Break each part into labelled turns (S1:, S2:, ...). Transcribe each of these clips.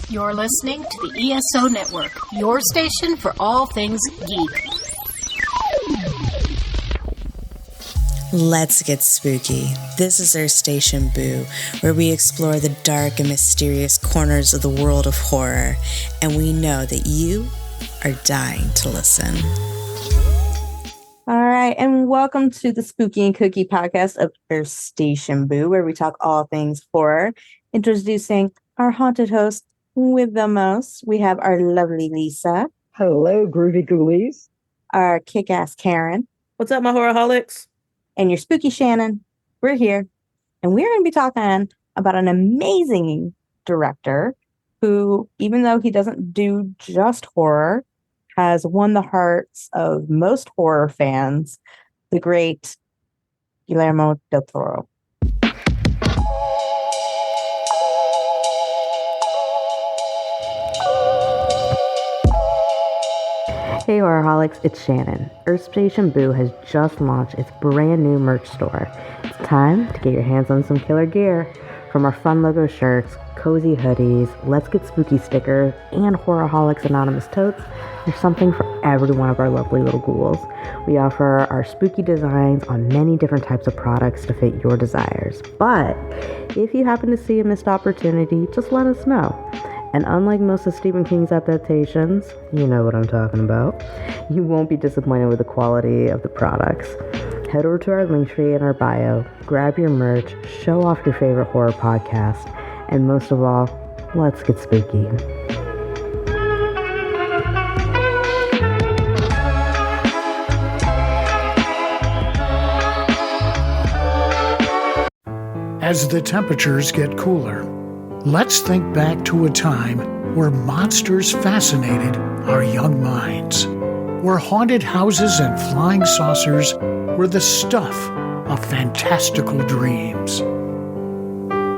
S1: You're listening to the ESO Network, your station for all things geek.
S2: Let's get spooky. This is our station, Boo, where we explore the dark and mysterious corners of the world of horror, and we know that you are dying to listen.
S3: All right, and welcome to the Spooky and Cookie podcast of our station, Boo, where we talk all things horror. Introducing our haunted host with the most, we have our lovely Lisa.
S4: Hello, groovy ghoulies.
S3: Our kick-ass Karen.
S5: What's up, my horrorholics?
S3: And your spooky Shannon. We're here, and we're going to be talking about an amazing director who, even though he doesn't do just horror, has won the hearts of most horror fans, the great Guillermo del Toro.
S6: Hey Horrorholics, it's Shannon. Earth Station Boo has just launched its brand new merch store. It's time to get your hands on some killer gear. From our fun logo shirts, cozy hoodies, Let's Get Spooky stickers, and Horrorholics Anonymous totes, there's something for every one of our lovely little ghouls. We offer our spooky designs on many different types of products to fit your desires. But if you happen to see a missed opportunity, just let us know. And unlike most of Stephen King's adaptations, you know what I'm talking about, you won't be disappointed with the quality of the products. Head over to our link tree in our bio, grab your merch, show off your favorite horror podcast, and most of all, let's get spooky.
S7: As the temperatures get cooler, let's think back to a time where monsters fascinated our young minds, where haunted houses and flying saucers were the stuff of fantastical dreams.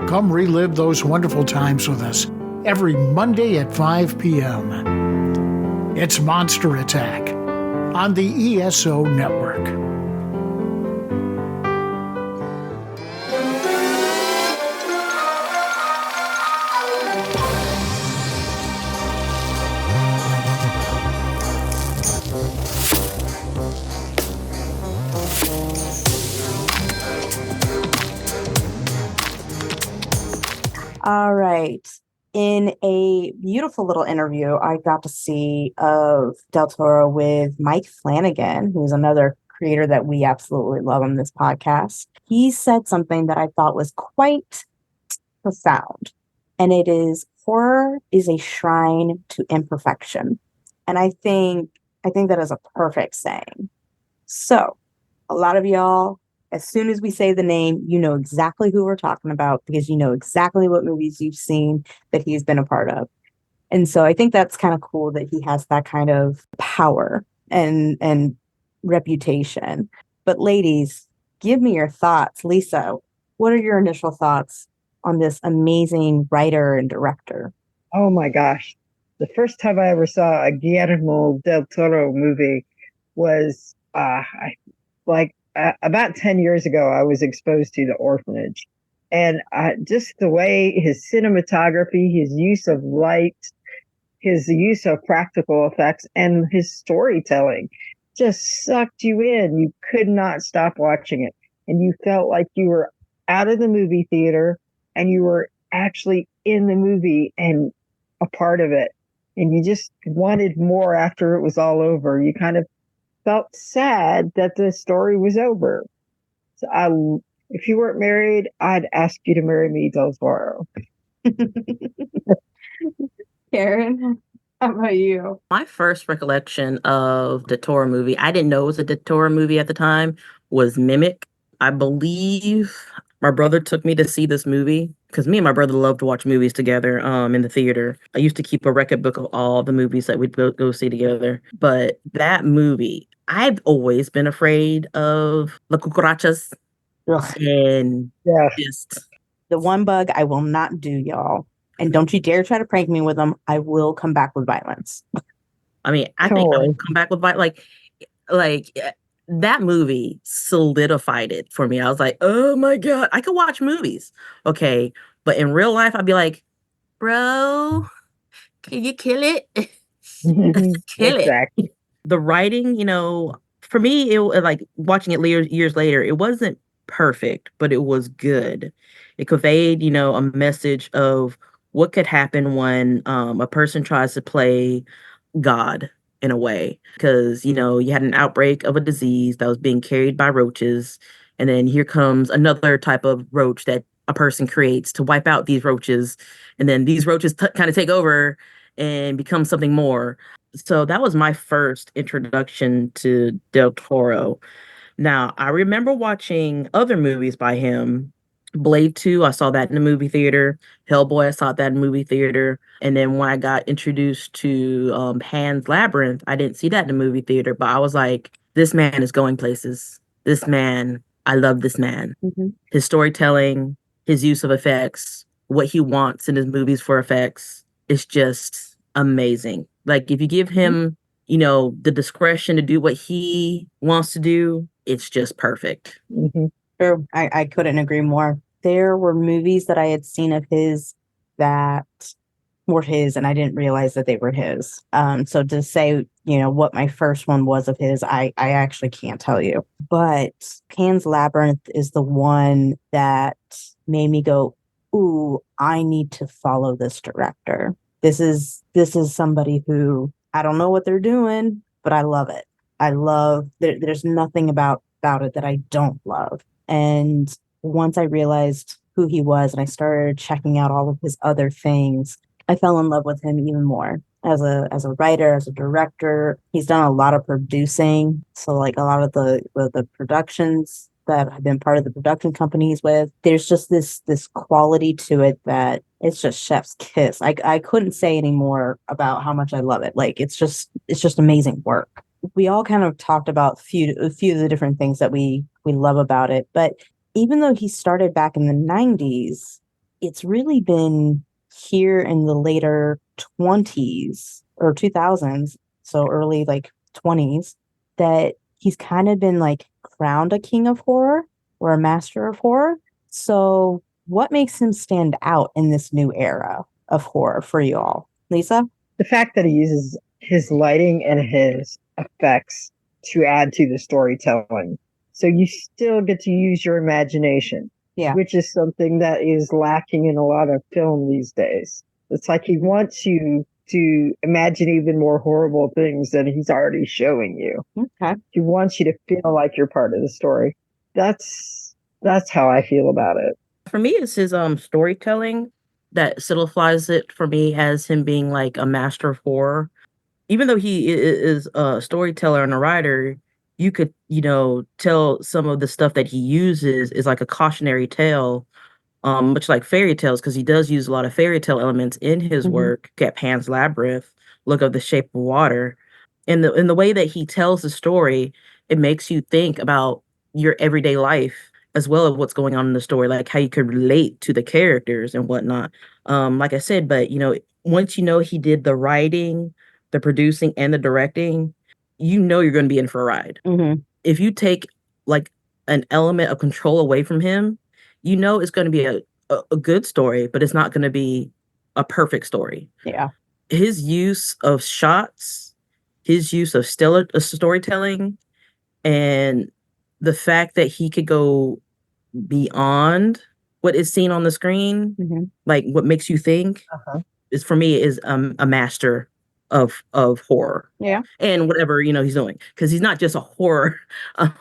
S7: Come relive those wonderful times with us every Monday at 5 p.m. It's Monster Attack on the ESO Network.
S3: All right. In a beautiful little interview I got to see of Del Toro with Mike Flanagan, who's another creator that we absolutely love on this podcast, he said something that I thought was quite profound. And it is, horror is a shrine to imperfection. And I think that is a perfect saying. So a lot of y'all, as soon as we say the name, you know exactly who we're talking about because you know exactly what movies you've seen that he's been a part of. And so I think that's kind of cool that he has that kind of power and reputation. But ladies, give me your thoughts. Lisa, what are your initial thoughts on this amazing writer and director?
S4: Oh my gosh. The first time I ever saw a Guillermo del Toro movie was about 10 years ago. I was exposed to The Orphanage. And just the way his cinematography, his use of light, his use of practical effects, and his storytelling just sucked you in. You could not stop watching it. And you felt like you were out of the movie theater and you were actually in the movie and a part of it. And you just wanted more after it was all over. You kind of felt sad that the story was over. So if you weren't married, I'd ask you to marry me, Del Toro.
S3: Karen, how about you?
S5: My first recollection of the Toro movie, I didn't know it was a Del Toro movie at the time, was Mimic. I believe my brother took me to see this movie because me and my brother loved to watch movies together in the theater. I used to keep a record book of all the movies that we'd go see together. But that movie, I've always been afraid of the cucarachas.
S3: Ugh.
S5: And just
S3: the one bug I will not do, y'all. And don't you dare try to prank me with them. I will come back with violence.
S5: I mean, I think I would come back with violence. Like that movie solidified it for me. I was like, oh my God, I could watch movies. Okay. But in real life, I'd be like, bro, Can you kill it? Kill it.
S4: Exactly.
S5: The writing, for me, like watching it years later, it wasn't perfect, but it was good. It conveyed, a message of what could happen when a person tries to play God in a way. Because, you had an outbreak of a disease that was being carried by roaches. And then here comes another type of roach that a person creates to wipe out these roaches. And then these roaches kind of take over and become something more. So that was my first introduction to Del Toro. Now, I remember watching other movies by him. Blade 2, I saw that in the movie theater. Hellboy, I saw that in the movie theater. And then when I got introduced to Pan's Labyrinth, I didn't see that in the movie theater, but I was like, this man is going places. This man, I love this man.
S3: Mm-hmm.
S5: His storytelling, his use of effects, what he wants in his movies for effects is just amazing. Like, if you give him, the discretion to do what he wants to do, it's just perfect.
S4: Mm-hmm.
S3: Sure. I couldn't agree more. There were movies that I had seen of his that were his, and I didn't realize that they were his. So to say, what my first one was of his, I actually can't tell you. But Pan's Labyrinth is the one that made me go, ooh, I need to follow this director. This is somebody who, I don't know what they're doing, but I love it. I love, there's nothing about it that I don't love. And once I realized who he was and I started checking out all of his other things, I fell in love with him even more as a writer, as a director. He's done a lot of producing. So like a lot of the productions that I've been part of the production companies with, there's just this quality to it that it's just chef's kiss. I couldn't say any more about how much I love it. Like it's just amazing work. We all kind of talked about a few of the different things that we love about it. But even though he started back in the 90s, it's really been here in the later 20s or 2000s, so early like 20s, that he's kind of been like crowned a king of horror or a master of horror. So what makes him stand out in this new era of horror for you all? Lisa?
S4: The fact that he uses his lighting and his effects to add to the storytelling. So you still get to use your imagination, which is something that is lacking in a lot of film these days. It's like he wants you to imagine even more horrible things than he's already showing you.
S3: Okay.
S4: He wants you to feel like you're part of the story. That's how I feel about it.
S5: For me, it's his storytelling that solidifies it for me as him being like a master of horror. Even though he is a storyteller and a writer, you could, tell some of the stuff that he uses is like a cautionary tale, much like fairy tales, because he does use a lot of fairy tale elements in his work. At Pan's Labyrinth, Look of the Shape of Water. In the way that he tells the story, it makes you think about your everyday life as well as what's going on in the story, like how you could relate to the characters and whatnot. Like I said, but once he did the writing, the producing, and the directing, you're going to be in for a ride.
S3: Mm-hmm.
S5: If you take like an element of control away from him, it's going to be a good story, but it's not going to be a perfect story.
S3: Yeah.
S5: His use of shots, his use of storytelling, and the fact that he could go beyond what is seen on the screen, like what makes you think, is for me is a master of horror.
S3: Yeah.
S5: And whatever he's doing, because he's not just a horror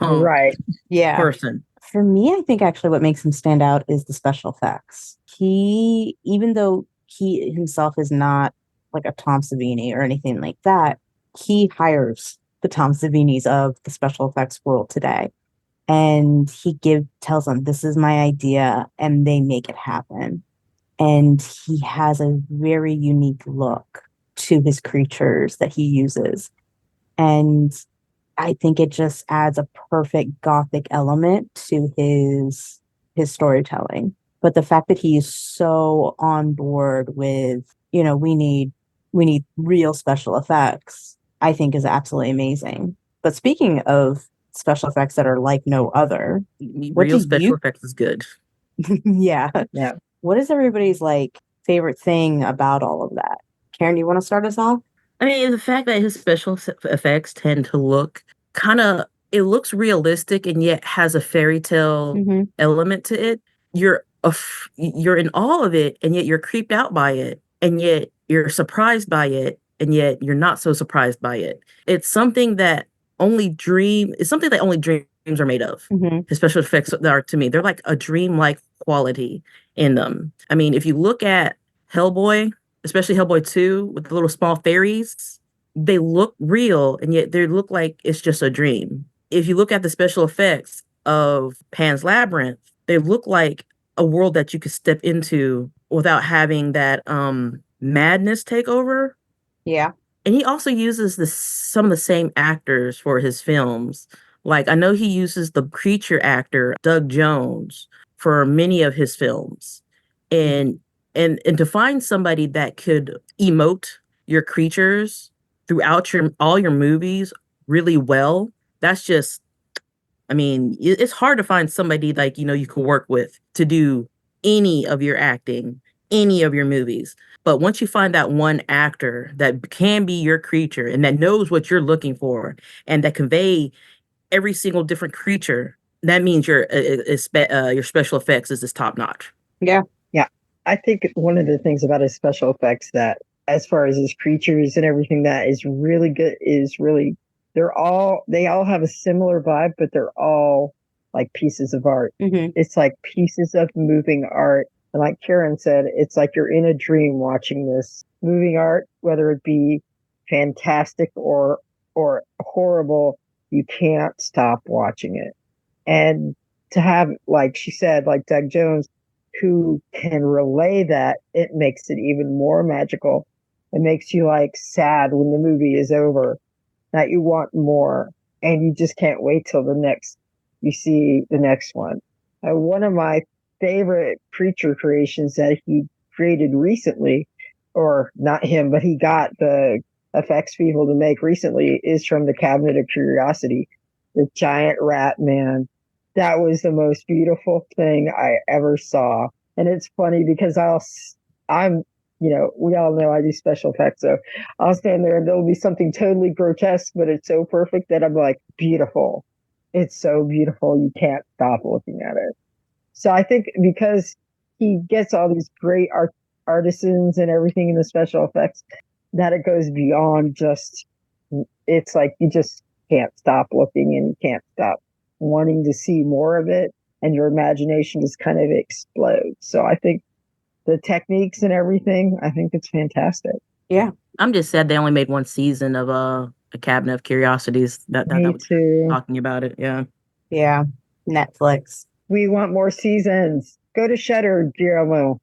S4: right.
S3: Yeah.
S5: person.
S3: For me, I think actually what makes him stand out is the special effects. He, even though he himself is not like a Tom Savini or anything like that, he hires the Tom Savinis of the special effects world today. And he tells them, this is my idea, and they make it happen. And he has a very unique look to his creatures that he uses. And I think it just adds a perfect Gothic element to his storytelling. But the fact that he is so on board with, we need real special effects, I think is absolutely amazing. But speaking of special effects that are like no other,
S5: real special effects is good.
S3: Yeah.
S4: Yeah.
S3: What is everybody's like favorite thing about all of that? Karen, do you want to start us off?
S5: I mean, the fact that his special effects tend to look kind of, it looks realistic and yet has a fairy tale element to it. You're in awe of it, and yet you're creeped out by it, and yet you're surprised by it, and yet you're not so surprised by it. It's something that it's something that only dreams are made of. The special effects that are, to me, they're like a dream-like quality in them. I mean, if you look at Hellboy, especially Hellboy 2 with the little small fairies, they look real and yet they look like it's just a dream. If you look at the special effects of Pan's Labyrinth, they look like a world that you could step into without having that madness take over.
S3: Yeah.
S5: And he also uses some of the same actors for his films. Like, I know he uses the creature actor, Doug Jones, for many of his films. And to find somebody that could emote your creatures throughout all your movies really well, that's just, I mean, it's hard to find somebody like, you could work with to do any of your acting, any of your movies. But once you find that one actor that can be your creature and that knows what you're looking for and that convey every single different creature, that means your special effects is just top notch.
S3: Yeah.
S4: I think one of the things about his special effects that, as far as his creatures and everything that is really good, they all have a similar vibe, but they're all like pieces of art. It's like pieces of moving art. And like Karen said, it's like you're in a dream watching this moving art, whether it be fantastic or horrible, you can't stop watching it. And to have, like she said, like Doug Jones, who can relay that, it makes it even more magical. It makes you like sad when the movie is over, that you want more, and you just can't wait till you see the next one. One of my favorite creature creations that he created recently, or not him, but he got the effects people to make recently, is from the Cabinet of Curiosity, the giant rat man. That was the most beautiful thing I ever saw. And it's funny because we all know I do special effects. So I'll stand there and there'll be something totally grotesque, but it's so perfect that I'm like, beautiful. It's so beautiful. You can't stop looking at it. So I think because he gets all these great artisans and everything in the special effects, that it goes beyond just, it's like you just can't stop looking and you can't stop wanting to see more of it, and your imagination just kind of explodes. So I think the techniques and everything, I think it's fantastic.
S3: Yeah.
S5: I'm just sad they only made one season of a Cabinet of Curiosities. That was
S4: too.
S5: Talking about it, yeah.
S3: Yeah. Netflix.
S4: We want more seasons. Go to Shudder, Guillermo.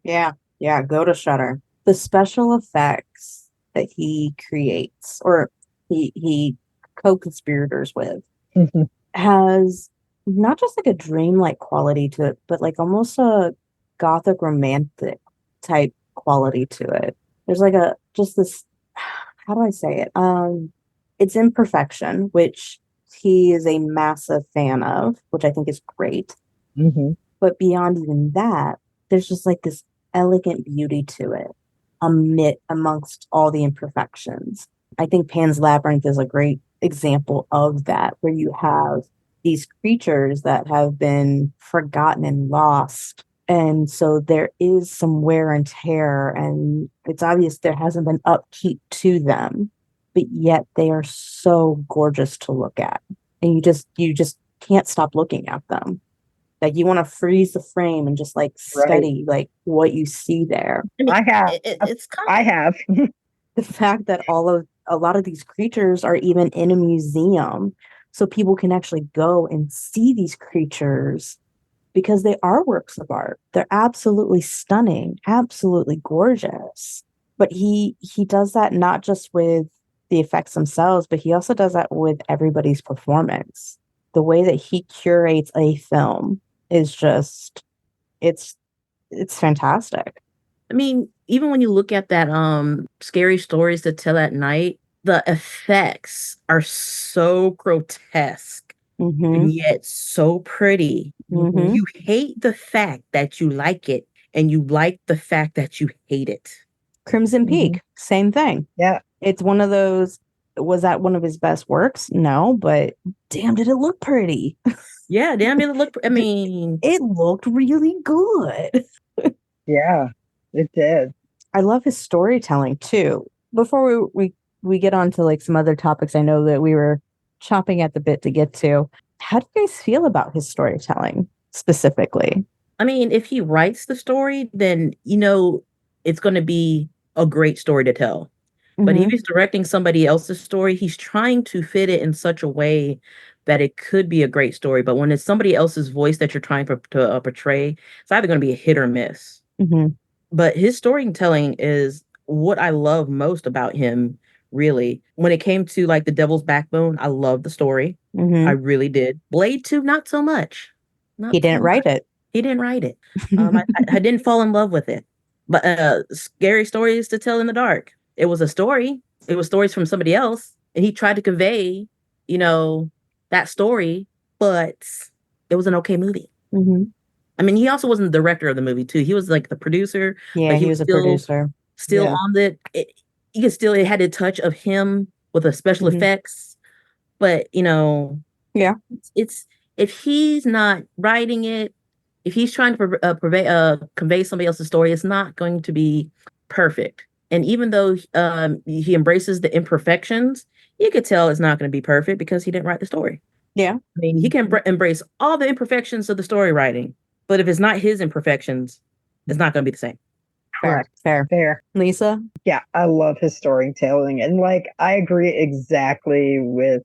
S3: Yeah. Go to Shudder. The special effects that he creates, or he co-conspirators with, has not just like a dreamlike quality to it, but like almost a Gothic romantic type quality to it. There's like this, how do I say it? It's imperfection, which he is a massive fan of, which I think is great. But beyond even that, there's just like this elegant beauty to it amongst all the imperfections. I think Pan's Labyrinth is a great example of that, where you have these creatures that have been forgotten and lost. And so there is some wear and tear, and it's obvious there hasn't been upkeep to them, but yet they are so gorgeous to look at. And you just can't stop looking at them. Like you want to freeze the frame and just like study like what you see there.
S4: I have. I have.
S3: The fact that a lot of these creatures are even in a museum, so people can actually go and see these creatures because they are works of art. They're absolutely stunning, absolutely gorgeous. But he does that not just with the effects themselves, but he also does that with everybody's performance. The way that he curates a film is just, it's fantastic.
S5: I mean, even when you look at that Scary Stories to Tell at Night, the effects are so grotesque and yet so pretty. You hate the fact that you like it, and you like the fact that you hate it.
S3: Crimson Peak, same thing.
S4: Yeah.
S3: It's one of those. Was that one of his best works? No, but damn, did it look pretty?
S5: Yeah, damn it looked. I mean,
S3: it looked really good.
S4: Yeah, it did.
S3: I love his storytelling too. Before we get on to like some other topics, I know that we were chopping at the bit to get to. How do you guys feel about his storytelling specifically?
S5: I mean, if he writes the story, then it's going to be a great story to tell. But if he's directing somebody else's story, he's trying to fit it in such a way that it could be a great story. But when it's somebody else's voice that you're trying to portray, it's either going to be a hit or miss. But his storytelling is what I love most about him, really. When it came to like The Devil's Backbone, I loved the story. I really did. Blade 2, not so much.
S3: He didn't write it.
S5: He didn't write it. I didn't fall in love with it. But Scary Stories to Tell in the Dark. It was a story. It was stories from somebody else. And he tried to convey, that story, but it was an okay movie. I mean, he also wasn't the director of the movie, too. He was like the producer.
S3: Yeah,
S5: but
S3: he was a producer.
S5: Still on it had a touch of him with the special effects. But, it's if he's not writing it, if he's trying to convey somebody else's story, it's not going to be perfect. And even though he embraces the imperfections, you could tell it's not going to be perfect because he didn't write the story.
S3: Yeah.
S5: I mean, he can embrace all the imperfections of the story writing, but if it's not his imperfections, it's not going to be the same.
S3: Fair. Lisa?
S4: Yeah, I love his storytelling. And I agree exactly with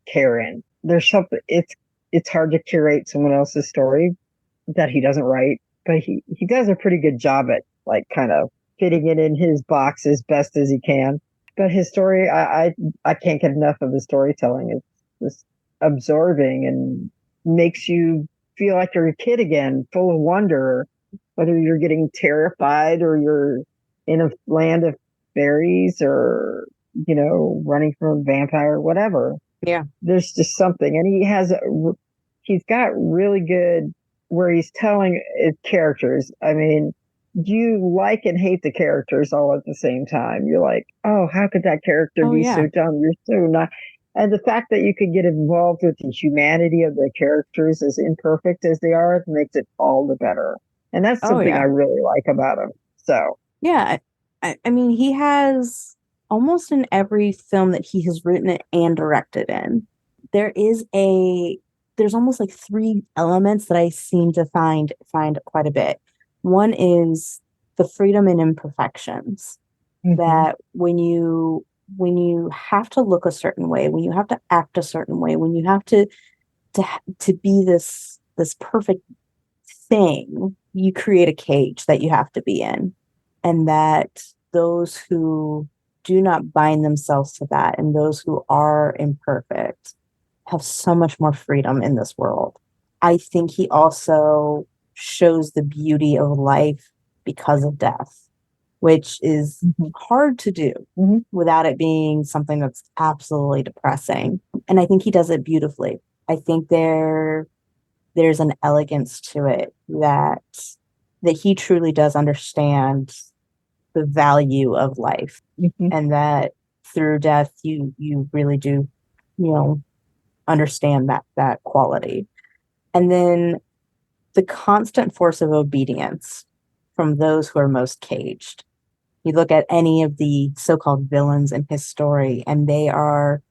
S4: Karen. There's something, it's hard to curate someone else's story that he doesn't write, but he does a pretty good job at kind of fitting it in his box as best as he can. But his story, I can't get enough of his storytelling. It's just absorbing and makes you feel like you're a kid again, full of wonder, whether you're getting terrified or you're in a land of fairies or, running from a vampire, whatever.
S3: Yeah.
S4: There's just something. And he's got really good where he's telling characters. I mean, you like and hate the characters all at the same time. You're like, oh, how could that character be so dumb? You're so not. And the fact that you can get involved with the humanity of the characters, as imperfect as they are, makes it all the better. And that's something I really like about him. So
S3: yeah, I mean, he has almost in every film that he has written and directed in, there's almost like three elements that I seem to find quite a bit. One is the freedom and imperfections, that when you have to look a certain way, when you have to act a certain way, when you have to be this perfect thing, you create a cage that you have to be in, and that those who do not bind themselves to that and those who are imperfect have so much more freedom in this world. I think he also shows the beauty of life because of death, which is hard to do without it being something that's absolutely depressing. And I think he does it beautifully. I think there's an elegance to it that he truly does understand the value of life, and that through death you really do understand that quality. And then the constant force of obedience from those who are most caged. You look at any of the so-called villains in his story, and they are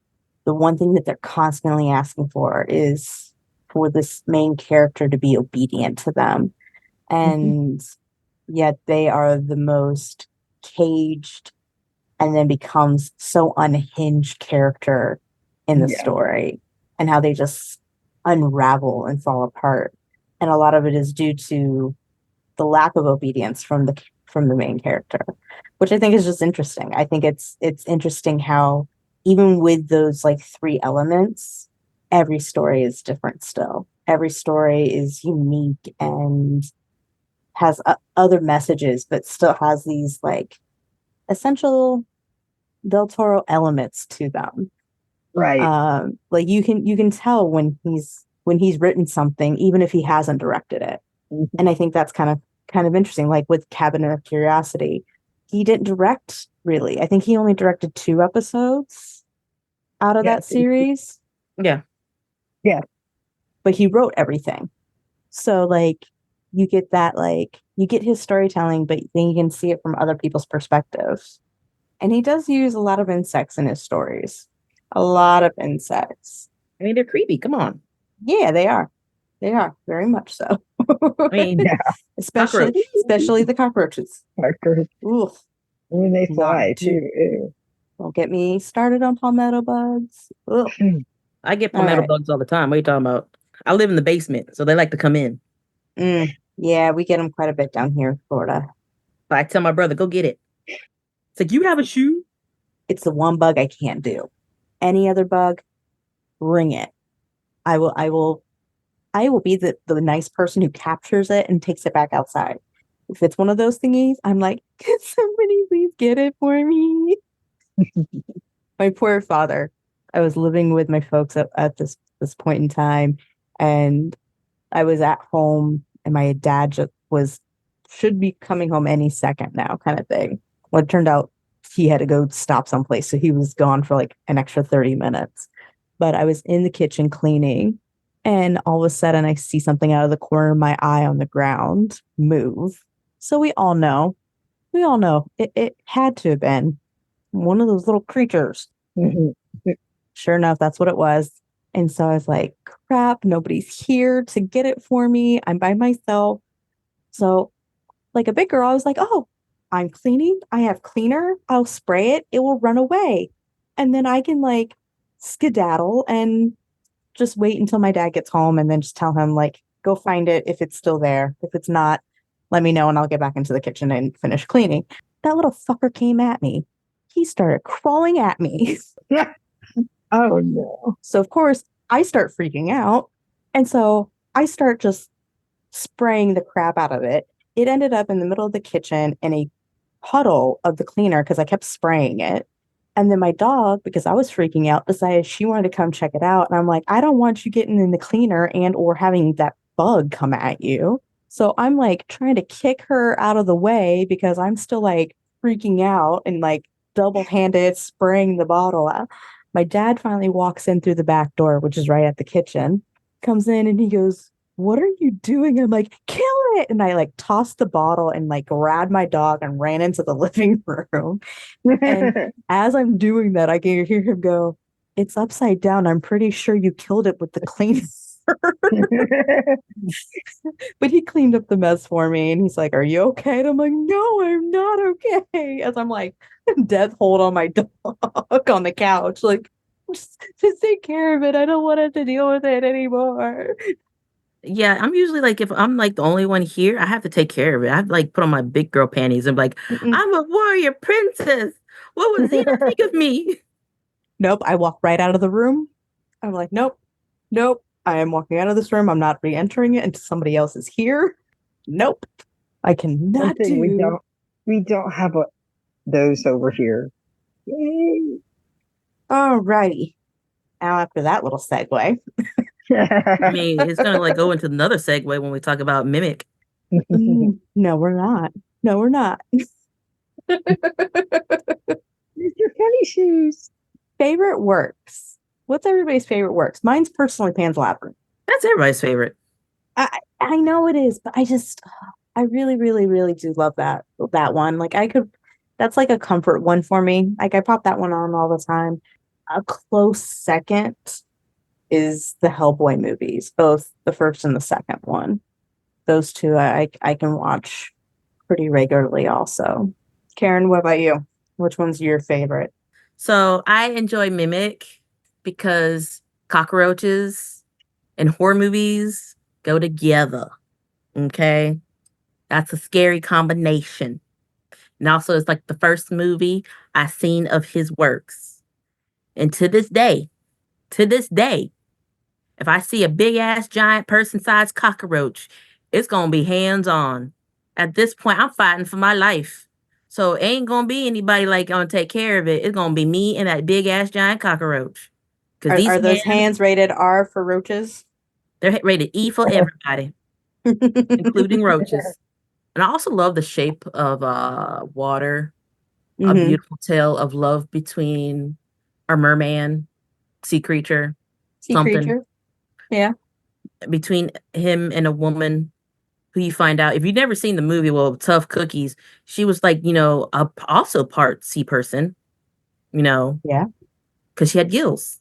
S3: the one thing that they're constantly asking for is for this main character to be obedient to them. And yet they are the most caged and then becomes so unhinged character in the story, and how they just unravel and fall apart. And a lot of it is due to the lack of obedience from the main character, which I think is just interesting. I think it's interesting how even with those three elements, every story is different still. Every story is unique and has other messages, but still has these essential Del Toro elements to them.
S4: Right.
S3: You can tell when he's written something, even if he hasn't directed it. And I think that's kind of interesting. Like with Cabinet of Curiosity, he didn't direct really. I think he only directed 2 episodes out of that series.
S5: Yeah.
S4: Yeah.
S3: But he wrote everything. So like you get that, like you get his storytelling, but then you can see it from other people's perspectives. And he does use a lot of insects in his stories. A lot of insects.
S5: I mean, they're creepy. Come on.
S3: Yeah, they are. They are very much so.
S5: I mean,
S3: especially the cockroaches. Oof.
S4: When they fly too. Ew.
S3: Don't get me started on palmetto bugs. Ugh.
S5: I get palmetto bugs all the time. What are you talking about? I live in the basement, so they like to come in.
S3: Yeah, we get them quite a bit down here in Florida.
S5: But I tell my brother, go get it. It's like, you have a shoe?
S3: It's the one bug I can't do. Any other bug, bring it. I will be the nice person who captures it and takes it back outside. If it's one of those thingies, I'm like, can somebody please get it for me? My poor father. I was living with my folks at this point in time, and I was at home, and my dad should be coming home any second now, kind of thing. Well, it turned out he had to go stop someplace, so he was gone for like an extra 30 minutes. But I was in the kitchen cleaning, and all of a sudden I see something out of the corner of my eye on the ground move. So we all know it had to have been one of those little creatures. Sure enough, that's what it was. And so I was like, crap, nobody's here to get it for me. I'm by myself. So like a big girl, I was like, oh, I'm cleaning. I have cleaner. I'll spray it. It will run away. And then I can like skedaddle and just wait until my dad gets home and then just tell him like, go find it if it's still there. If it's not, let me know and I'll get back into the kitchen and finish cleaning. That little fucker came at me. He started crawling at me.
S4: Oh no.
S3: So of course I start freaking out. And so I start just spraying the crap out of it. It ended up in the middle of the kitchen in a puddle of the cleaner because I kept spraying it. And then my dog, because I was freaking out, decided she wanted to come check it out. And I'm like, I don't want you getting in the cleaner and or having that bug come at you. So I'm like trying to kick her out of the way because I'm still like freaking out and like double-handed spraying the bottle out. My dad finally walks in through the back door, which is right at the kitchen, comes in and he goes, what are you doing? I'm like, kill it. And I like tossed the bottle and like grabbed my dog and ran into the living room. And as I'm doing that, I can hear him go, it's upside down. I'm pretty sure you killed it with the cleaner. But he cleaned up the mess for me and he's like, are you okay? And I'm like, no, I'm not okay. As I'm like death hold on my dog on the couch, like just take care of it. I don't want to deal with it anymore.
S5: Yeah, I'm usually like, if I'm like the only one here, I have to take care of it. I have to like put on my big girl panties and be like, I'm a warrior princess. What was he to think of me?
S3: Nope. I walk right out of the room. I'm like, nope. I am walking out of this room. I'm not re-entering it until somebody else is here. Nope. I cannot do.
S4: We don't have those over here. Yay.
S3: Alrighty. Now after that little segue.
S5: I mean, it's gonna like go into another segue when we talk about mimic.
S3: No, we're not.
S4: Mr. Funny Shoes.
S3: Favorite works. What's everybody's favorite works? Mine's personally Pan's Labyrinth.
S5: That's everybody's favorite.
S3: I know it is, but I really, really, really do love that one. Like that's like a comfort one for me. Like I pop that one on all the time. A close second is the Hellboy movies, both the first and the second one. Those two I can watch pretty regularly also. Karen, what about you? Which one's your favorite?
S5: So I enjoy Mimic because cockroaches and horror movies go together. Okay? That's a scary combination. And also it's like the first movie I seen of his works. And to this day, if I see a big ass giant person-sized cockroach, it's gonna be hands-on. At this point, I'm fighting for my life. So it ain't gonna be anybody like gonna take care of it. It's gonna be me and that big ass giant cockroach.
S3: Are those hands rated R for roaches?
S5: They're rated E for everybody, including roaches. And I also love the shape of water a beautiful tale of love between a merman, sea creature, something.
S3: Yeah.
S5: Between him and a woman who you find out, if you've never seen the movie, well, Tough Cookies, she was like, also part sea person,
S3: Yeah.
S5: because she had gills.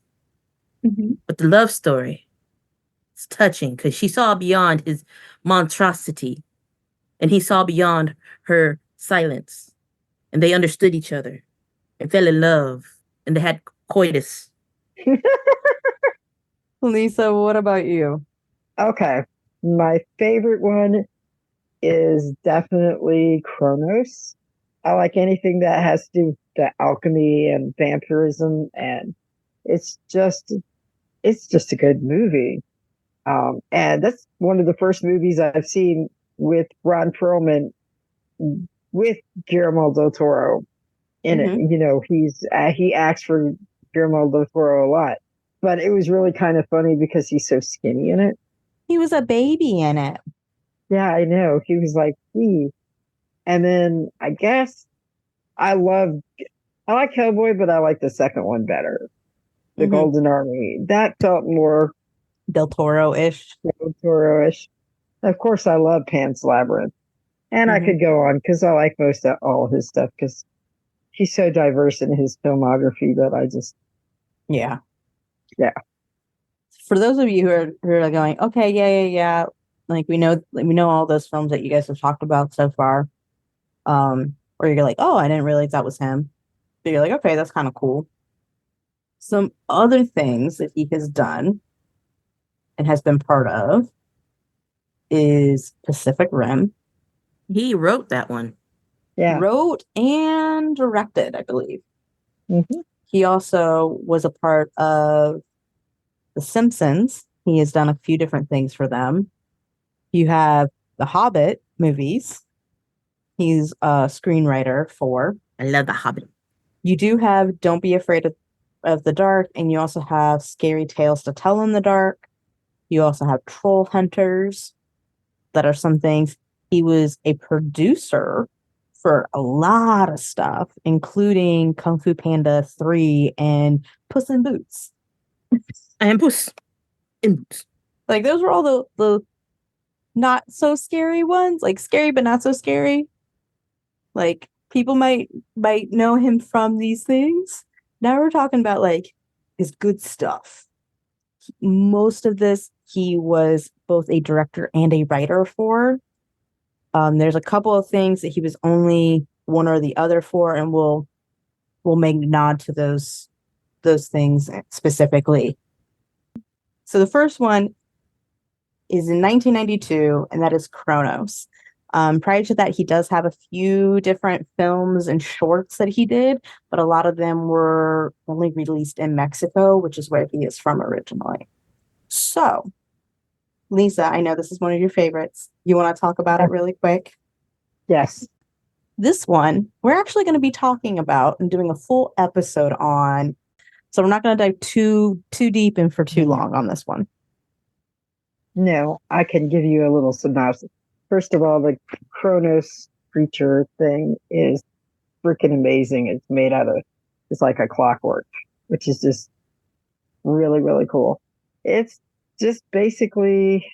S5: But the love story, it's touching because she saw beyond his monstrosity and he saw beyond her silence, and they understood each other and fell in love and they had coitus.
S3: Lisa, what about you?
S4: Okay. My favorite one is definitely Kronos. I like anything that has to do with the alchemy and vampirism, and it's just a good movie. And that's one of the first movies I've seen with Ron Perlman with Guillermo del Toro in it. He acts for Guillermo del Toro a lot, but it was really kind of funny because he's so skinny in it.
S3: He was a baby in it.
S4: Yeah, I know. He was like, and then I guess I like Hellboy, but I like the second one better. The Golden Army. That felt more
S3: Del Toro-ish.
S4: Del Toro-ish. Of course, I love Pan's Labyrinth. And I could go on because I like most of all his stuff because he's so diverse in his filmography that I just...
S3: Yeah.
S4: Yeah.
S3: For those of you who are like going, okay, yeah. Like we know all those films that you guys have talked about so far. Or you're like, oh, I didn't realize that was him. But you're like, okay, that's kind of cool. Some other things that he has done and has been part of is Pacific Rim.
S5: He wrote that one.
S4: Yeah.
S3: Wrote and directed, I believe. He also was a part of The Simpsons. He has done a few different things for them. You have the Hobbit movies. He's a screenwriter for.
S5: I love the Hobbit.
S3: You do have Don't Be Afraid of the Dark, and you also have Scary Tales to Tell in the Dark. You also have Troll Hunters. That are some things. He was a producer for a lot of stuff, including Kung Fu Panda 3 and Puss in Boots.
S5: And Puss in Boots.
S3: Like, those were all the not so scary ones. Like, scary but not so scary. Like, people might know him from these things. Now we're talking about, like, his good stuff. Most of this, he was both a director and a writer for. There's a couple of things that he was only one or the other for, and we'll make nod to those things specifically. So the first one is in 1992, and that is Kronos. Prior to that, he does have a few different films and shorts that he did, but a lot of them were only released in Mexico, which is where he is from originally. So, Lisa, I know this is one of your favorites. You want to talk about it really quick?
S4: Yes.
S3: This one, we're actually going to be talking about and doing a full episode on. So we're not going to dive too deep and for too long on this one.
S4: No, I can give you a little synopsis. First of all, the Kronos creature thing is freaking amazing. It's made out of, it's like a clockwork, which is just really, really cool. It's just basically,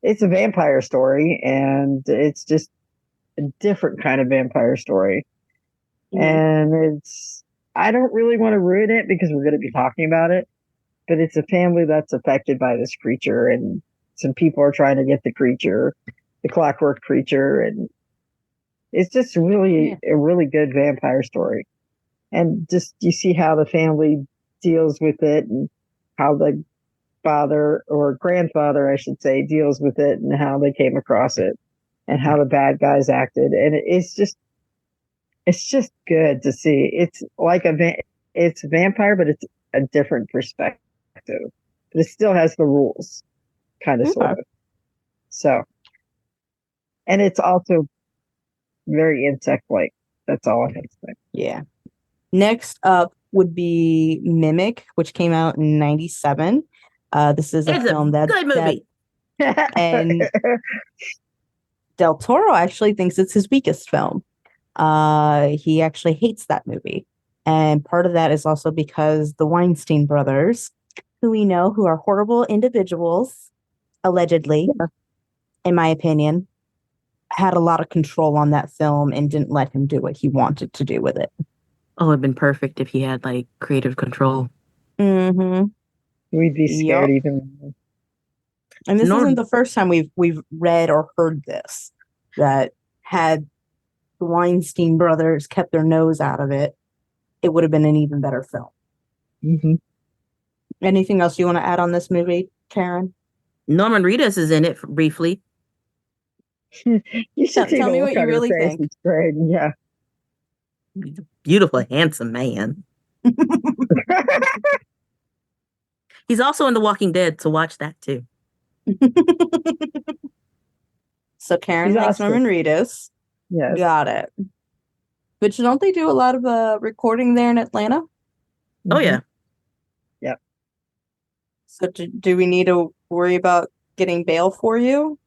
S4: it's a vampire story, and it's just a different kind of vampire story. And I don't really want to ruin it because we're going to be talking about it, but it's a family that's affected by this creature, and some people are trying to get the creature, the clockwork creature, and it's just really a really good vampire story. And just you see how the family deals with it, and how the father or grandfather, I should say, deals with it, and how they came across it, and how the bad guys acted. And it's just good to see. It's like it's a vampire, but it's a different perspective. But it still has the rules, kind of, sort of. So, and it's also very insect-like. That's all I have to say.
S3: Yeah. Next up would be Mimic, which came out in 1997. This is a film that's
S5: good movie.
S3: And Del Toro actually thinks it's his weakest film. He actually hates that movie. And part of that is also because the Weinstein brothers, who we know who are horrible individuals, allegedly, in my opinion, had a lot of control on that film and didn't let him do what he wanted to do with it.
S5: Oh, it'd been perfect if he had like creative control.
S3: Mm-hmm.
S4: We'd be scared
S3: Yup.
S4: even more.
S3: And this
S5: Nor-
S3: isn't the first time we've read or heard this, that had the Weinstein brothers kept their nose out of it, it would have been an even better film.
S4: Mm-hmm.
S3: Anything else you want to add on this movie, Karen?
S5: Norman Reedus is in it briefly.
S4: You should see
S3: Tell
S4: the
S3: me
S4: look
S3: what you
S4: on her
S3: really
S4: face.
S3: think.
S4: It's great. Yeah.
S5: Beautiful, handsome man. He's also in The Walking Dead, so watch that too.
S3: So Karen
S4: He's
S3: likes
S4: awesome.
S3: Norman Reedus.
S4: Yes.
S3: Got it. But don't they do a lot of recording there in Atlanta?
S5: Oh yeah.
S4: Yep.
S3: So do we need to worry about getting bail for you?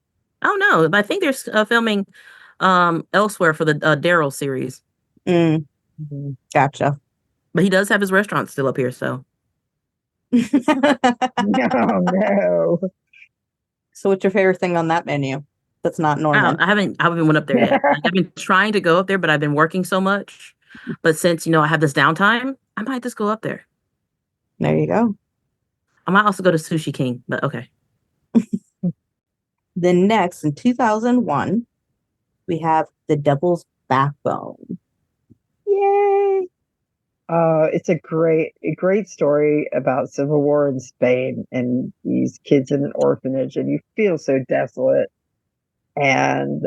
S5: Oh no, but I think they're filming elsewhere for the Daryl series.
S4: Mm-hmm.
S3: Gotcha.
S5: But he does have his restaurant still up here, so.
S4: Oh no.
S3: So what's your favorite thing on that menu that's not Norman?
S5: I haven't went up there yet. Like, I've been trying to go up there, but I've been working so much. But since I have this downtime, I might just go up there.
S3: There you go.
S5: I might also go to Sushi King, but okay.
S3: Then next, in 2001, we have The Devil's Backbone. Yay!
S4: It's a great story about Civil War in Spain and these kids in an orphanage, and you feel so desolate. And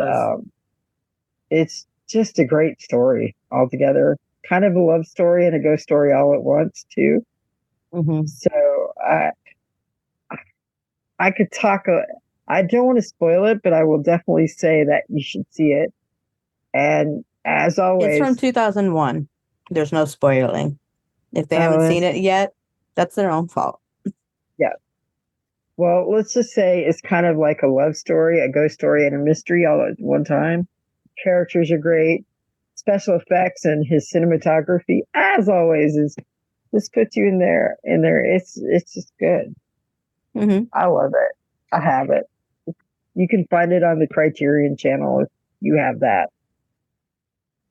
S4: it's just a great story altogether. Kind of a love story and a ghost story all at once, too.
S3: Mm-hmm.
S4: So I could talk. I don't want to spoil it, but I will definitely say that you should see it. And as always,
S3: It's from 2001. There's no spoiling. If they haven't seen it yet, that's their own fault.
S4: Yeah. Well, let's just say it's kind of like a love story, a ghost story, and a mystery all at one time. Characters are great. Special effects and his cinematography, as always, is just puts you in there. It's just good.
S3: Mm-hmm.
S4: I love it. I have it. You can find it on the Criterion channel if you have that.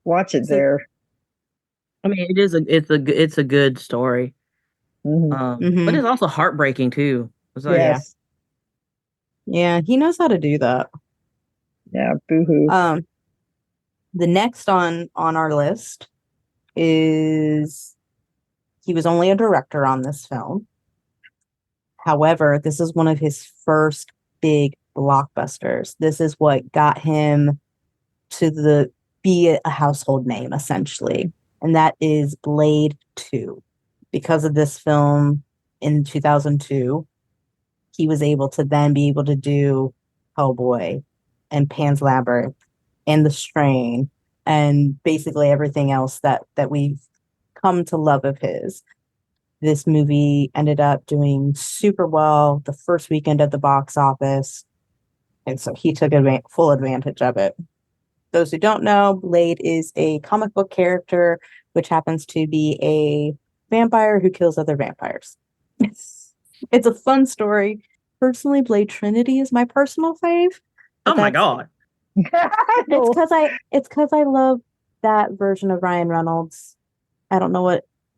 S4: Watch it there.
S5: I mean, it's a good story.
S4: Mm-hmm.
S5: But it's also heartbreaking too. It's like,
S4: Yes.
S3: Yeah, he knows how to do that.
S4: Yeah, boo-hoo.
S3: The next on our list is, he was only a director on this film. However, this is one of his first big blockbusters. This is what got him to be a household name, essentially. And that is Blade 2. Because of this film in 2002, he was able to then be able to do Hellboy and Pan's Labyrinth and The Strain and basically everything else that we've come to love of his. This movie ended up doing super well the first weekend at the box office. And so he took full advantage of it. Those who don't know, Blade is a comic book character, which happens to be a vampire who kills other vampires. It's a fun story. Personally, Blade Trinity is my personal fave.
S5: oh my God.
S3: It's because I love that version of Ryan Reynolds. I don't know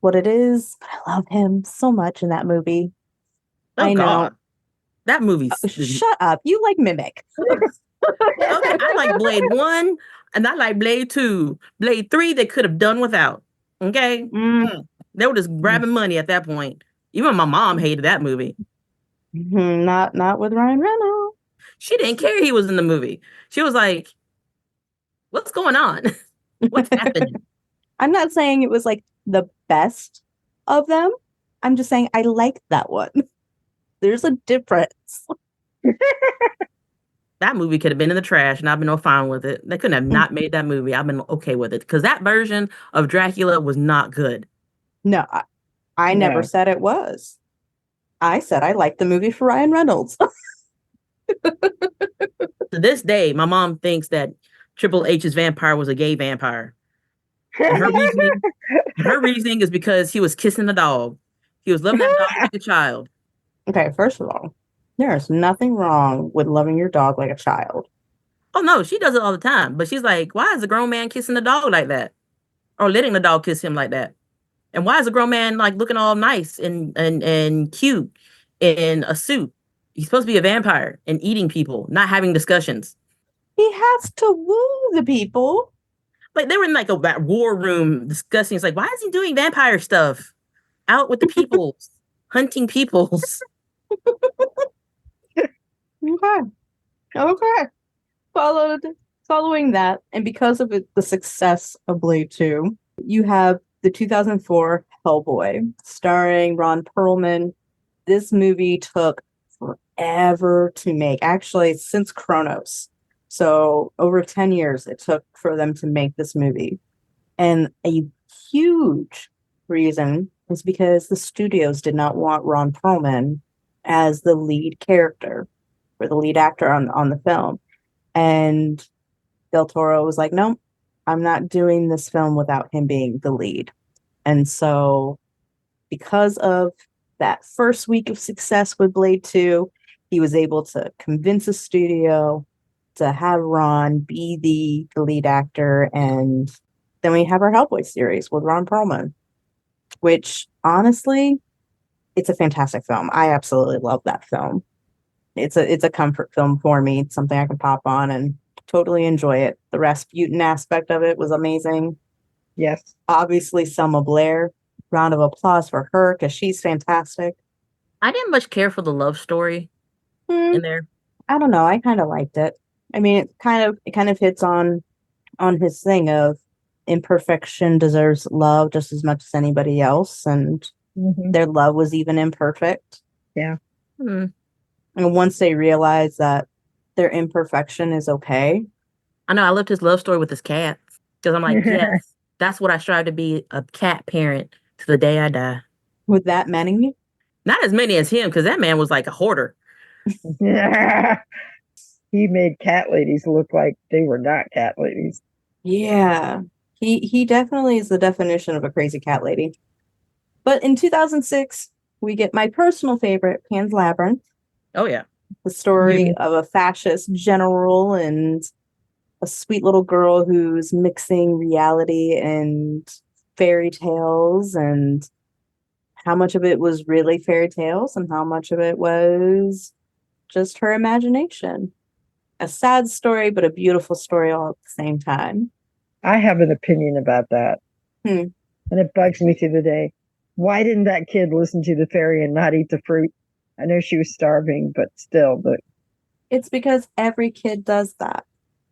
S3: what it is, but I love him so much in that movie.
S5: Oh
S3: I know.
S5: God. That movie's
S3: Shut up. You like Mimic.
S5: Okay, I like Blade 1 and I like Blade 2. Blade 3 they could have done without. Okay? They were just grabbing money at that point. Even my mom hated that movie.
S3: Not with Ryan Reynolds.
S5: She didn't care he was in the movie. She was like, what's going on? What's happening?
S3: I'm not saying it was like the best of them. I'm just saying I like that one. There's a difference.
S5: That movie could have been in the trash and I've been fine with it. They couldn't have not made that movie. I've been okay with it because that version of Dracula was not good.
S3: No, I never said it was. I said I liked the movie for Ryan Reynolds.
S5: To this day, my mom thinks that Triple H's vampire was a gay vampire. And her reasoning is because he was kissing the dog. He was loving that dog like a child.
S3: Okay, first of all, there is nothing wrong with loving your dog like a child.
S5: Oh no, she does it all the time. But she's like, why is a grown man kissing the dog like that? Or letting the dog kiss him like that? And why is a grown man like looking all nice and cute in a suit? He's supposed to be a vampire and eating people, not having discussions.
S3: He has to woo the people.
S5: Like they were in like a war room discussing. It's like, why is he doing vampire stuff? Out with the peoples, hunting peoples.
S3: Okay. Following that, and because of the success of Blade 2, you have the 2004 Hellboy, starring Ron Perlman. This movie took forever to make, actually, since Chronos. So over 10 years it took for them to make this movie. And a huge reason is because the studios did not want Ron Perlman as the lead character or the lead actor on the film. And Del Toro was like, no, I'm not doing this film without him being the lead. And so because of that first week of success with Blade 2, he was able to convince a studio to have Ron be the lead actor. And then we have our Hellboy series with Ron Perlman, which honestly, it's a fantastic film. I absolutely love that film. It's a comfort film for me. It's something I can pop on and totally enjoy it. The Rasputin aspect of it was amazing.
S4: Yes.
S3: Obviously, Selma Blair. Round of applause for her because she's fantastic.
S5: I didn't much care for the love story in there.
S3: I don't know. I kind of liked it. I mean, it kind of hits on his thing of imperfection deserves love just as much as anybody else, and their love was even imperfect.
S4: Yeah.
S3: And once they realize that their imperfection is okay.
S5: I know. I loved his love story with his cats because I'm like, yes, that's what I strive to be, a cat parent to the day I die.
S3: With that many?
S5: Not as many as him, because that man was like a hoarder.
S4: He made cat ladies look like they were not cat ladies.
S3: Yeah. He definitely is the definition of a crazy cat lady. But in 2006, we get my personal favorite, Pan's Labyrinth.
S5: Oh, yeah.
S3: The story of a fascist general and a sweet little girl who's mixing reality and fairy tales, and how much of it was really fairy tales and how much of it was just her imagination. A sad story, but a beautiful story all at the same time.
S4: I have an opinion about that. And it bugs me to the day. Why didn't that kid listen to the fairy and not eat the fruit? I know she was starving, but still. But
S3: it's because every kid does that.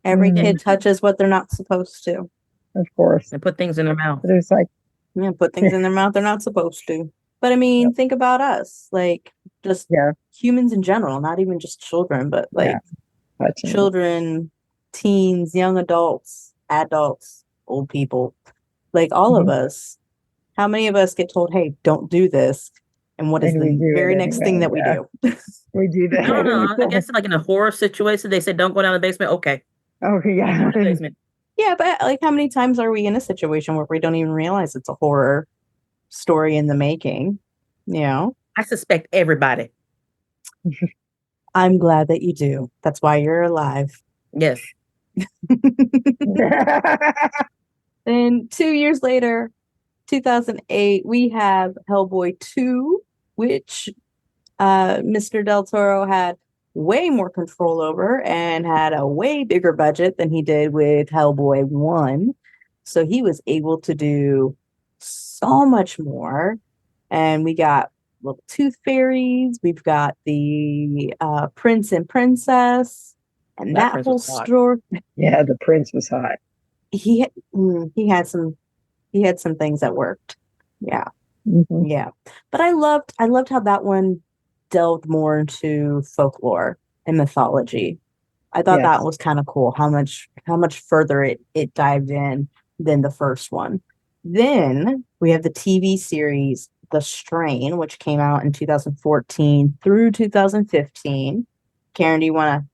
S3: Every kid touches what they're not supposed to.
S4: Of course.
S5: And put things in their mouth.
S4: But it's like,
S3: put things in their mouth they're not supposed to. But I mean, think about us, like just humans in general, not even just children, but like children, teens, young adults, old people, like all of us. How many of us get told, hey, don't do this? And what is the very next thing that we do?
S4: We do that.
S5: No, I guess like in a horror situation, they said, don't go down the basement. Okay.
S4: Oh, yeah.
S5: Go to the basement.
S3: Yeah, but like how many times are we in a situation where we don't even realize it's a horror story in the making? You know?
S5: I suspect everybody.
S3: I'm glad that you do. That's why you're alive.
S5: Yes.
S3: Then 2 years later, 2008, we have Hellboy 2, which Mr. Del Toro had way more control over and had a way bigger budget than he did with Hellboy 1. So he was able to do so much more. And we got little tooth fairies. We've got the prince and princess. And that whole story.
S4: Yeah, the prince was hot.
S3: He had some things that worked. Yeah. Yeah. But I loved how that one delved more into folklore and mythology. I thought that was kind of cool how much further it dived in than the first one. Then we have the TV series The Strain, which came out in 2014 through 2015. Karen, do you want to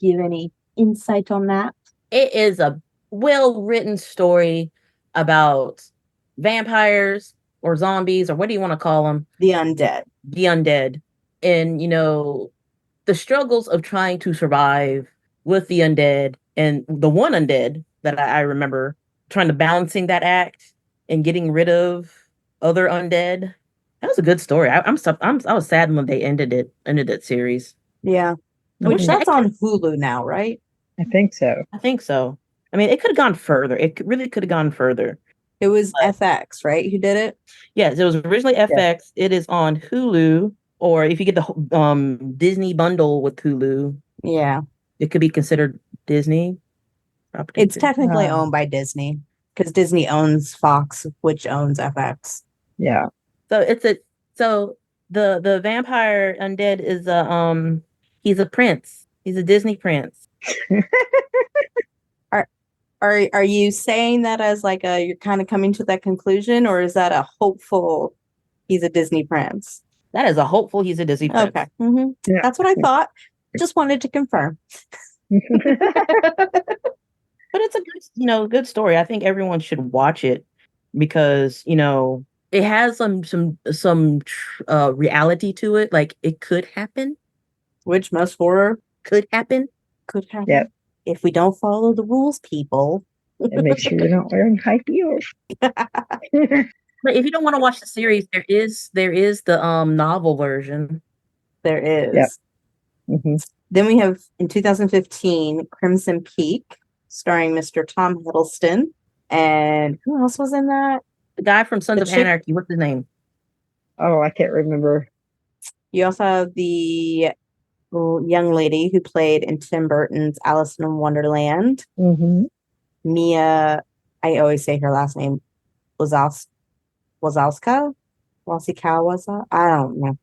S3: give any insight on that?
S5: It is a well-written story about vampires or zombies or what do you want to call them?
S3: The undead.
S5: The undead. And, the struggles of trying to survive with the undead and the one undead that I remember trying to balancing that act and getting rid of other undead. That was a good story. I was sad when they ended that series.
S3: Yeah. Which that's on Hulu now, right?
S4: I think so.
S5: I think so. I mean, it could have gone further. Really could have gone further.
S3: It was FX, right? Who did it?
S5: Yes, it was originally FX. Yes. It is on Hulu, or if you get the Disney bundle with Hulu,
S3: yeah,
S5: it could be considered Disney.
S3: It's technically owned by Disney because Disney owns Fox, which owns FX.
S4: Yeah.
S5: So the vampire undead is he's a prince. He's a Disney prince.
S3: Are you saying that as like you're kind of coming to that conclusion, or is that a hopeful he's a Disney prince?
S5: That is a hopeful he's a Disney prince.
S3: Okay. Mm-hmm. Yeah. That's what I thought. Just wanted to confirm.
S5: But it's a good story. I think everyone should watch it because, it has some reality to it. Like it could happen.
S3: Which most horror
S5: could happen.
S3: Could happen.
S4: Yep.
S3: If we don't follow the rules, people.
S4: And make sure you're not wearing high heels.
S5: But if you don't want to watch the series, there is the novel version.
S3: There is.
S4: Yep. Mm-hmm.
S3: Then we have in 2015 Crimson Peak, starring Mr. Tom Hiddleston, and who else was in that?
S5: The guy from Sons of Anarchy. What's his name?
S4: Oh, I can't remember.
S3: You also have the young lady who played in Tim Burton's Alice in Wonderland.
S4: Mm-hmm.
S3: Mia, I always say her last name, Wazowska? I don't know.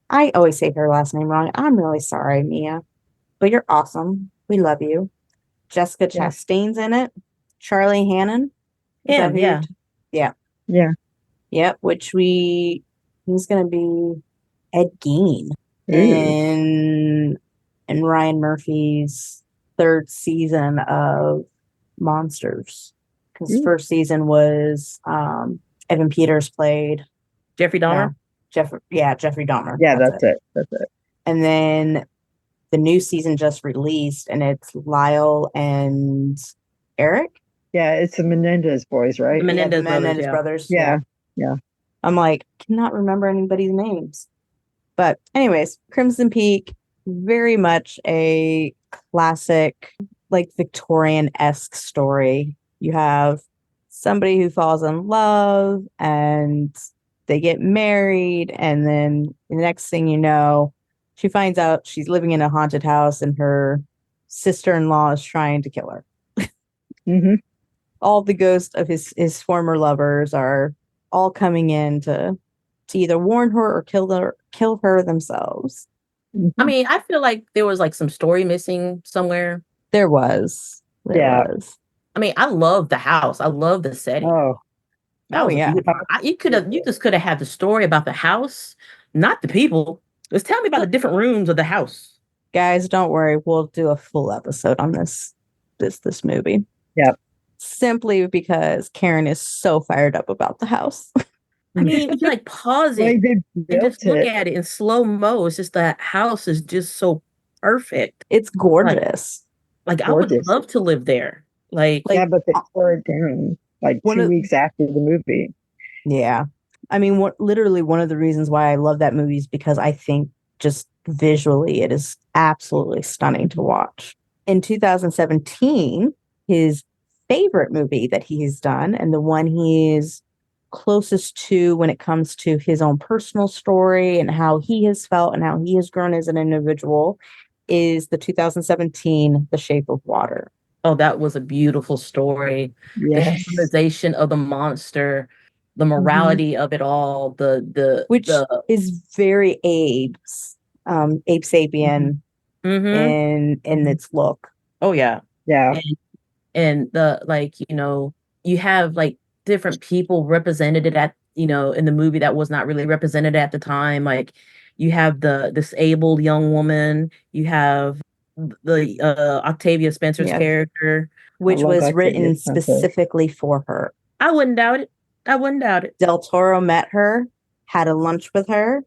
S3: I always say her last name wrong. I'm really sorry, Mia. But you're awesome. We love you. Jessica Chastain's in it. Charlie Hannon.
S5: Yeah.
S3: Yep, he's going to be Ed Gein in Ryan Murphy's third season of Monsters. Because first season was Evan Peters played
S5: Jeffrey Dahmer.
S3: Jeffrey Dahmer.
S4: Yeah, that's it.
S3: And then the new season just released, and it's Lyle and Eric.
S4: Yeah, it's the Menendez boys, right?
S5: The Menendez
S3: brothers.
S4: Yeah.
S3: I'm like, cannot remember anybody's names. But anyways, Crimson Peak, very much a classic, like Victorian-esque story. You have somebody who falls in love and they get married, and then the next thing you know, she finds out she's living in a haunted house and her sister-in-law is trying to kill her.
S4: Mm-hmm.
S3: All the ghosts of his former lovers are all coming in to either warn her or kill her themselves.
S4: Mm-hmm.
S5: I mean, I feel like there was like some story missing somewhere.
S3: There was.
S5: I mean, I love the house. I love the setting.
S3: Yeah.
S5: You just could have had the story about the house, not the people. Just tell me about the different rooms of the house.
S3: Guys, don't worry. We'll do a full episode on this movie.
S4: Yep.
S3: Simply because Karen is so fired up about the house.
S5: I mean, you can like pause it and just look at it in slow mo. It's just that house is just so perfect.
S3: It's gorgeous.
S5: Like I would love to live there. Like
S4: yeah, but they tore it down like 2 weeks after the movie.
S3: Yeah. I mean, literally one of the reasons why I love that movie is because I think just visually it is absolutely stunning to watch. In 2017, his favorite movie that he's done, and the one he is closest to when it comes to his own personal story and how he has felt and how he has grown as an individual, is the 2017 The Shape of Water.
S5: Oh, that was a beautiful story.
S4: Yes.
S5: The humanization of the monster, the morality of it all,
S3: which is very Abe Sapien in its look.
S5: Oh yeah.
S4: Yeah.
S5: And the you have like different people represented at in the movie that was not really represented at the time. Like you have the disabled young woman, you have the Octavia Spencer's character,
S3: which was written specifically for her.
S5: I wouldn't doubt it. I wouldn't doubt it.
S3: Del Toro met her, had a lunch with her.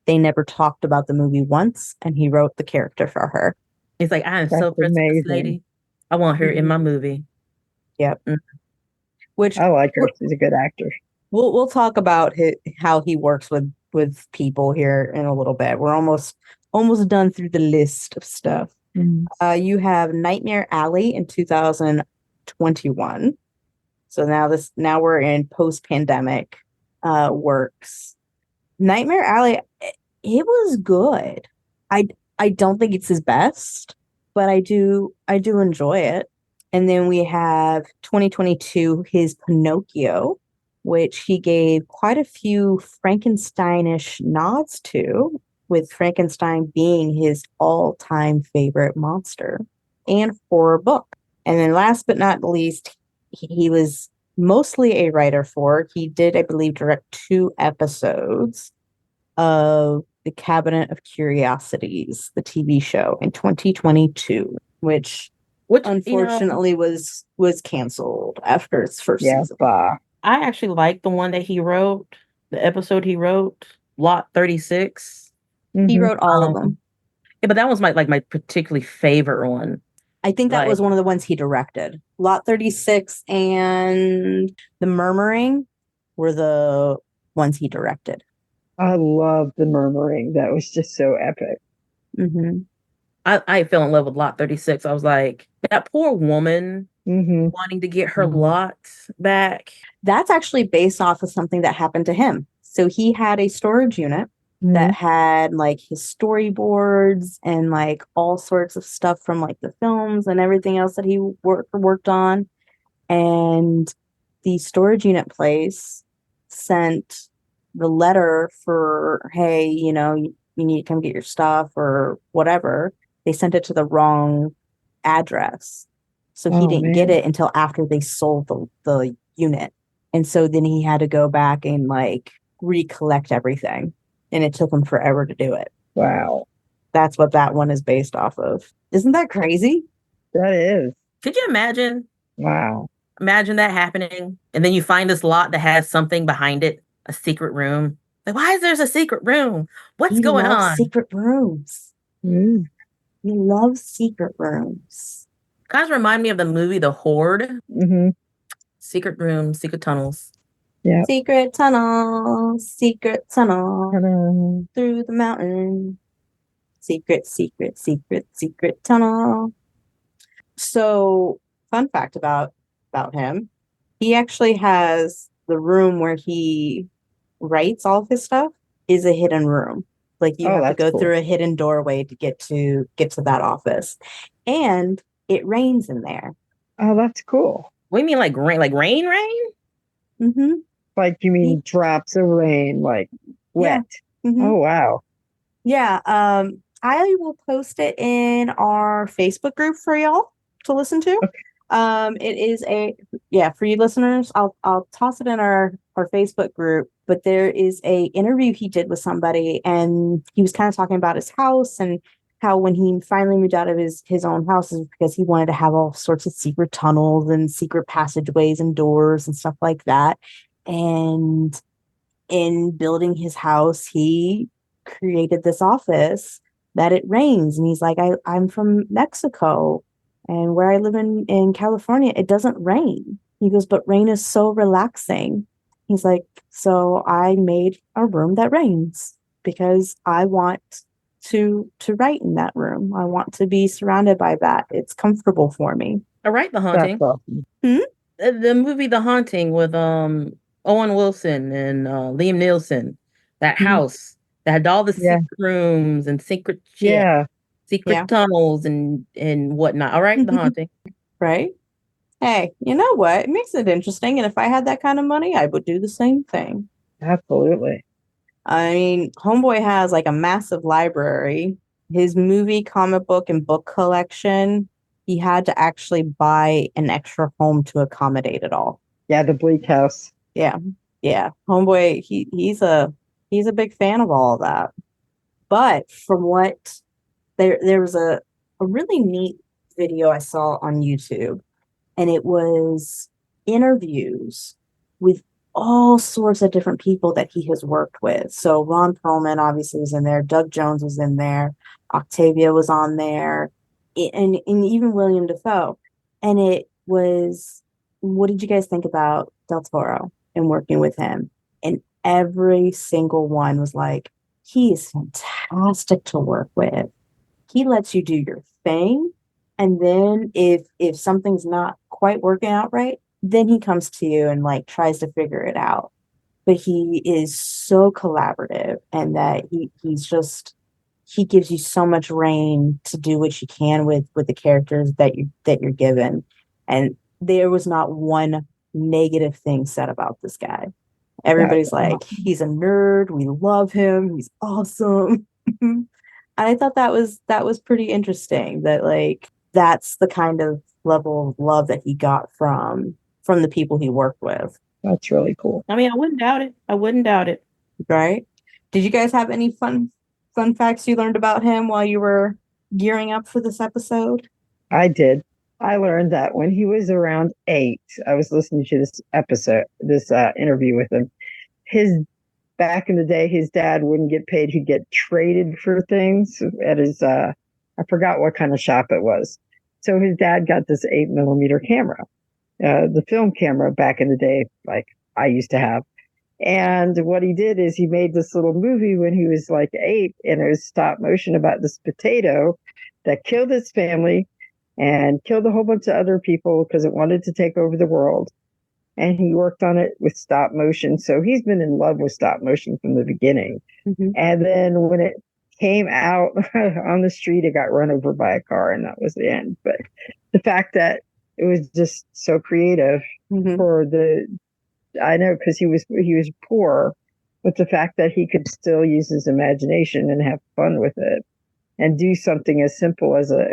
S3: They never talked about the movie once, and he wrote the character for her.
S5: It's like, I am
S4: That's
S5: so impressed with this
S4: amazing.
S5: lady. I want her in my movie.
S3: Yep. Which
S4: I like her. She's a good actor.
S3: we'll talk about how he works with people here in a little bit. We're almost done through the list of stuff. You have Nightmare Alley in 2021. So now we're in post-pandemic works. Nightmare Alley, it was good. I don't think it's his best, but I do enjoy it. And then we have 2022, his Pinocchio, which he gave quite a few Frankensteinish nods to, with Frankenstein being his all-time favorite monster and horror book. And then last but not least, he was mostly a writer for. He did, I believe, direct 2 episodes of The Cabinet of Curiosities, the TV show, in 2022, which unfortunately was canceled after its first season.
S5: I actually like the one that he wrote, the episode he wrote, Lot 36.
S3: He wrote all of them.
S5: Yeah, but that was my particularly favorite one.
S3: I think that was one of the ones he directed. Lot 36 and The Murmuring were the ones he directed.
S4: I love The Murmuring. That was just so epic.
S5: I fell in love with Lot 36. I was like, that poor woman wanting to get her lot back.
S3: That's actually based off of something that happened to him. So he had a storage unit that had like his storyboards and like all sorts of stuff from like the films and everything else that he worked on. And the storage unit place sent the letter for, hey, you need to come get your stuff or whatever. They sent it to the wrong address. So he didn't get it until after they sold the unit. And so then he had to go back and like recollect everything. And it took him forever to do it.
S4: Wow.
S3: That's what that one is based off of. Isn't that crazy?
S4: That is.
S5: Could you imagine?
S4: Wow.
S5: Imagine that happening. And then you find this lot that has something behind it, a secret room. Like, why is there a secret room? What's going on?
S3: Secret rooms. He loves secret rooms.
S5: Guys, remind me of the movie The Horde. Secret rooms, secret tunnels.
S3: Yeah. Secret tunnel through the mountain. Secret tunnel. So, fun fact about him, he actually has the room where he writes all of his stuff is a hidden room. Like you have to go through a hidden doorway to get to that office, and it rains in there.
S4: Oh, that's cool.
S5: What do you mean, like rain? Like rain?
S4: Like you mean drops of rain, like wet?
S3: Yeah.
S4: Oh wow.
S3: Yeah. I will post it in our Facebook group for y'all to listen to. Okay. It is for you listeners, I'll toss it in our Facebook group, but there is a interview he did with somebody, and he was kind of talking about his house and how when he finally moved out of his own house is because he wanted to have all sorts of secret tunnels and secret passageways and doors and stuff like that. And in building his house, he created this office that it rains. And he's like, I'm from Mexico. And where I live in California, it doesn't rain. He goes, but rain is so relaxing. He's like, so I made a room that rains because I want to write in that room. I want to be surrounded by that. It's comfortable for me.
S5: All right, The Haunting.
S4: Awesome.
S5: The movie The Haunting with Owen Wilson and Liam Neeson. That house that had all the secret rooms and secret secret tunnels and whatnot. All right, The Haunting.
S3: Right? Hey, you know what? It makes it interesting. And if I had that kind of money, I would do the same thing.
S4: Absolutely.
S3: I mean, Homeboy has like a massive library. His movie, comic book, and book collection, he had to actually buy an extra home to accommodate it all.
S4: Yeah, the Bleak House.
S3: Yeah. Homeboy, he's a big fan of all of that. But from what there was a really neat video I saw on YouTube, and it was interviews with all sorts of different people that he has worked with. So Ron Perlman obviously was in there, Doug Jones was in there, Octavia was on there, and even William Dafoe. And it was, what did you guys think about Del Toro and working with him? And every single one was like, he is fantastic to work with. He lets you do your thing. And then if something's not quite working out right, then he comes to you and like tries to figure it out. But he is so collaborative, and that he gives you so much reign to do what you can with the characters that you're given. And there was not one negative thing said about this guy. Everybody's like, he's a nerd, we love him, he's awesome. And I thought that was pretty interesting, that like that's the kind of level of love that he got from the people he worked with.
S4: That's really cool.
S5: I mean, I wouldn't doubt it.
S3: Right? Did you guys have any fun facts you learned about him while you were gearing up for this episode?
S4: I did. I learned that when he was around 8, I was listening to this interview with him. Back in the day, his dad wouldn't get paid. He'd get traded for things at his, I forgot what kind of shop it was. So his dad got this 8mm camera, the film camera back in the day, like I used to have. And what he did is he made this little movie when he was like 8, and it was stop motion about this potato that killed his family and killed a whole bunch of other people because it wanted to take over the world. And he worked on it with stop motion. So he's been in love with stop motion from the beginning. Mm-hmm. And then when it came out on the street, it got run over by a car, and that was the end. But the fact that it was just so creative I know, because he was poor, but the fact that he could still use his imagination and have fun with it and do something as simple as a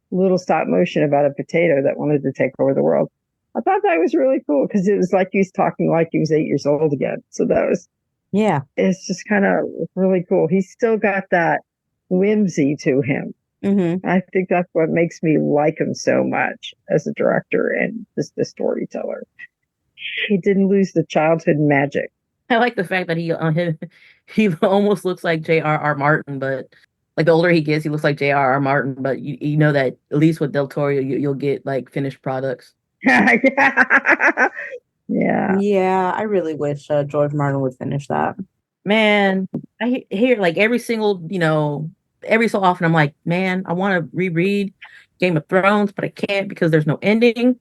S4: little stop motion about a potato that wanted to take over the world. I thought that was really cool, because it was like he was talking like he was 8 years old again. So that was, it's just kind of really cool. He's still got that whimsy to him. Mm-hmm. I think that's what makes me like him so much as a director and just the storyteller. He didn't lose the childhood magic.
S5: I like the fact that he almost looks like J.R.R. Martin, but like the older he gets, he looks like J.R.R. Martin. But you know that at least with Del Toro, you'll get like finished products.
S3: Yeah. I really wish George Martin would finish that.
S5: Man, I hear like every so often I'm like, man, I want to reread Game of Thrones, but I can't because there's no ending.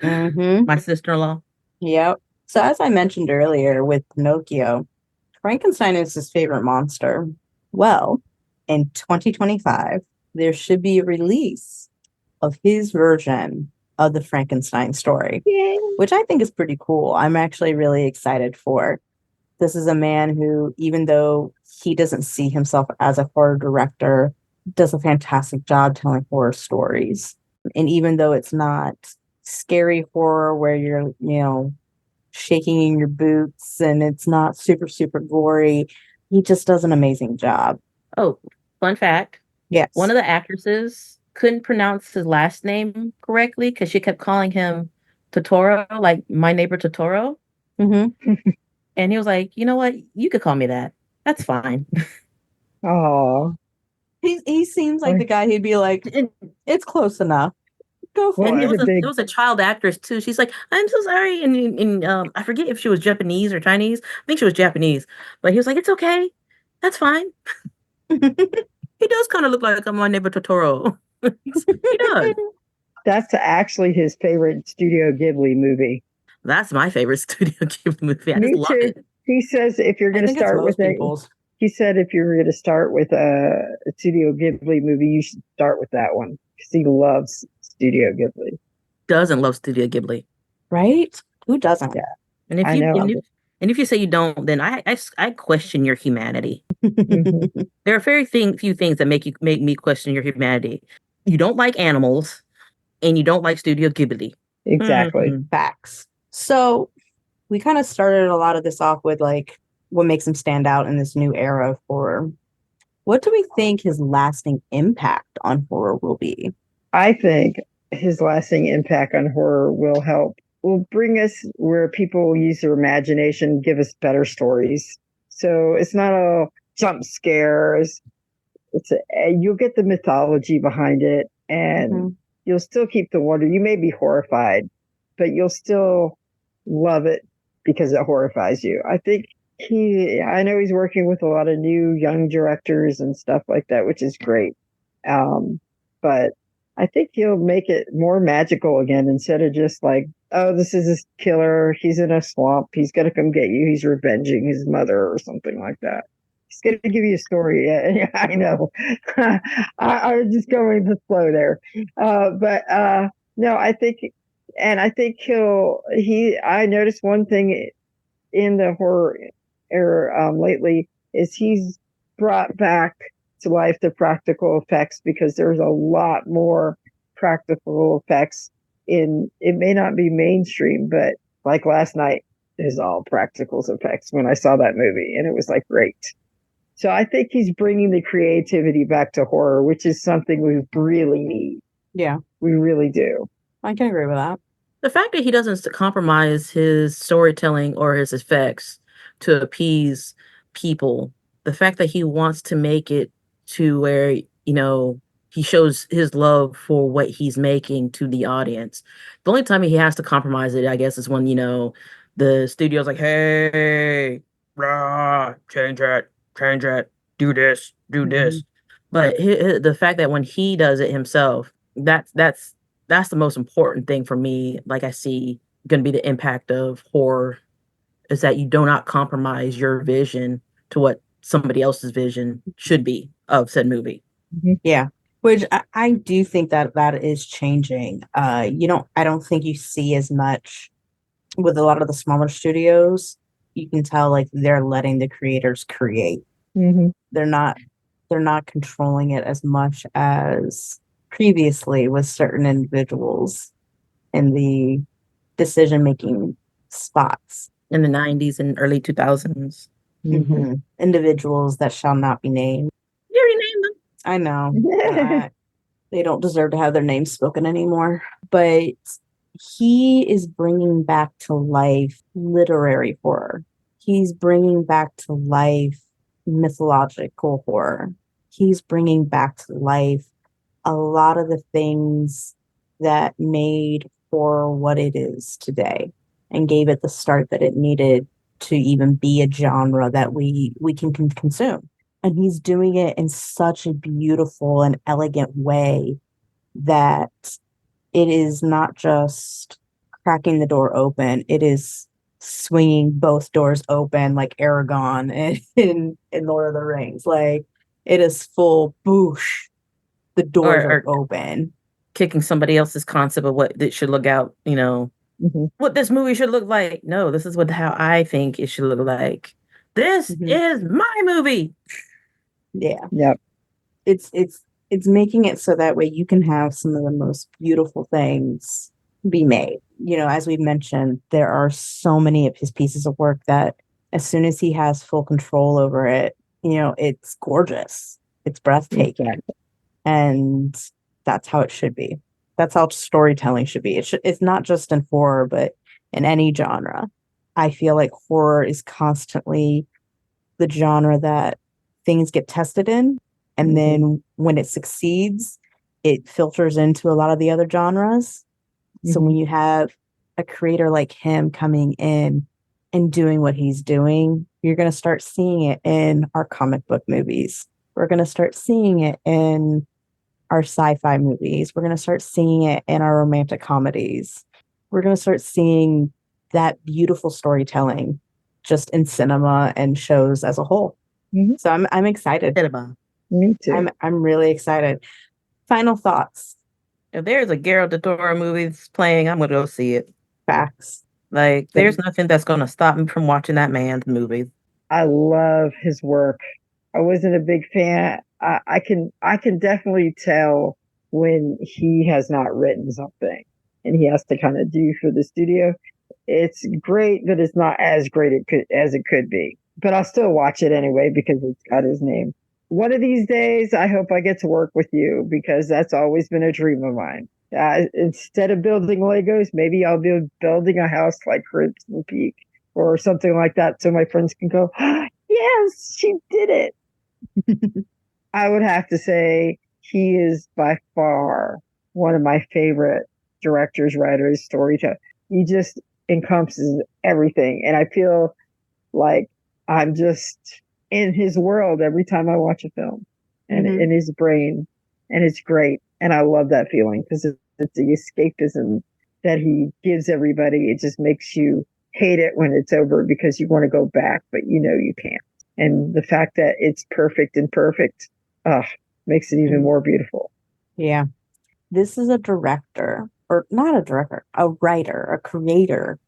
S5: Mm-hmm. My sister-in-law.
S3: Yep. So as I mentioned earlier with Pinocchio, Frankenstein is his favorite monster. Well, in 2025, there should be a release of his version of the Frankenstein story, which I think is pretty cool. I'm actually really excited for. This is a man who, even though he doesn't see himself as a horror director, does a fantastic job telling horror stories. And even though it's not scary horror where you're, shaking in your boots and it's not super, super gory, he just does an amazing job.
S5: Oh, fun fact.
S3: Yes.
S5: One of the actresses couldn't pronounce his last name correctly because she kept calling him Totoro, like My Neighbor Totoro. Mm-hmm. And he was like, you know what? You could call me that. That's fine.
S4: Oh.
S3: He seems like the guy who'd be like, it's close enough. Go for it.
S5: It was a child actress too. She's like, I'm so sorry. And I forget if she was Japanese or Chinese. I think she was Japanese. But he was like, it's okay. That's fine. He does kind of look like My Neighbor Totoro. He does.
S4: That's actually his favorite Studio Ghibli movie.
S5: That's my favorite Studio Ghibli movie. I just love it.
S4: He says if you're going to start with he said if you're going to start with a Studio Ghibli movie, you should start with that one because he loves Studio Ghibli.
S5: Doesn't love Studio Ghibli,
S3: right? Who doesn't?
S4: Yeah,
S5: and if you say you don't, then I question your humanity. Mm-hmm. There are very few things that make me question your humanity. You don't like animals, and you don't like Studio Ghibli.
S4: Exactly.
S3: Mm-hmm. Facts. So we kind of started a lot of this off with like what makes him stand out in this new era of horror. What do we think his lasting impact on horror will be?
S4: I think his lasting impact on horror will help will bring us where people will use their imagination, give us better stories. So it's not all jump scares. You'll get the mythology behind it, and you'll still keep the wonder. You may be horrified, but you'll still love it because it horrifies you. I think I know he's working with a lot of new young directors and stuff like that, which is great. But I think he'll make it more magical again instead of just like, oh, this is this killer. He's in a swamp. He's going to come get you. He's revenging his mother or something like that. He's going to give you a story. Yeah, I know. I was just going to flow there. But no, I think I noticed one thing in the horror era lately is he's brought back to life the practical effects, because there's a lot more practical effects it may not be mainstream, but like last night is all practical effects when I saw that movie, and it was like great. So I think he's bringing the creativity back to horror, which is something we really need.
S3: Yeah,
S4: we really do.
S3: I can agree with that.
S5: The fact that he doesn't compromise his storytelling or his effects to appease people, the fact that he wants to make it to where, he shows his love for what he's making to the audience. The only time he has to compromise it, I guess, is when, the studio's like, hey, rah, change that, do this. But the fact that when he does it himself, that's the most important thing for me. Like I see going to be the impact of horror is that you do not compromise your vision to what somebody else's vision should be of said movie.
S3: Yeah. Which I do think that is changing. I don't think you see as much with a lot of the smaller studios. You can tell like they're letting the creators create. They're not controlling it as much as previously with certain individuals in the decision-making spots.
S5: In the 90s and early 2000s.
S3: Individuals that shall not be named.
S5: You already named them.
S3: I know. They don't deserve to have their names spoken anymore. But he is bringing back to life literary horror. He's bringing back to life mythological horror. He's bringing back to life a lot of the things that made horror what it is today and gave it the start that it needed to even be a genre that we can consume. And he's doing it in such a beautiful and elegant way that it is not just cracking the door open. It is swinging both doors open like Aragorn in Lord of the Rings. Like, it is full boosh. The doors are open.
S5: Kicking somebody else's concept of what it should look out, what this movie should look like. No, this is how I think it should look like. This is my movie.
S3: Yeah.
S4: Yep.
S3: It's making it so that way you can have some of the most beautiful things be made. As we mentioned, there are so many of his pieces of work that as soon as he has full control over it, it's gorgeous. It's breathtaking.
S4: Exactly.
S3: And that's how it should be. That's how storytelling should be. It's not just in horror, but in any genre. I feel like horror is constantly the genre that things get tested in. And then when it succeeds, it filters into a lot of the other genres. So when you have a creator like him coming in and doing what he's doing, you're going to start seeing it in our comic book movies. We're going to start seeing it in our sci-fi movies. We're going to start seeing it in our romantic comedies. We're going to start seeing that beautiful storytelling just in cinema and shows as a whole. So I'm excited.
S4: Me too.
S3: I'm really excited. Final thoughts.
S5: If there's a Guillermo del Toro movie that's playing, I'm going to go see it.
S3: Facts.
S5: Like, there's nothing that's going to stop me from watching that man's movie.
S4: I love his work. I wasn't a big fan. I can definitely tell when he has not written something and he has to kind of do for the studio. It's great, but it's not as great as it could be. But I'll still watch it anyway because it's got his name. One of these days, I hope I get to work with you because that's always been a dream of mine. Instead of building Legos, maybe I'll be building a house like Crimson Peak or something like that, so my friends can go, oh, yes, she did it. I would have to say he is by far one of my favorite directors, writers, storytellers. He just encompasses everything, and I feel like I'm just in his world every time I watch a film, and in his brain, and it's great. And I love that feeling because it's the escapism that he gives everybody. It just makes you hate it when it's over because you want to go back, but you know you can't. And the fact that it's perfect and perfect makes it even more beautiful.
S3: Yeah. This is a director, or not a director, a writer, a creator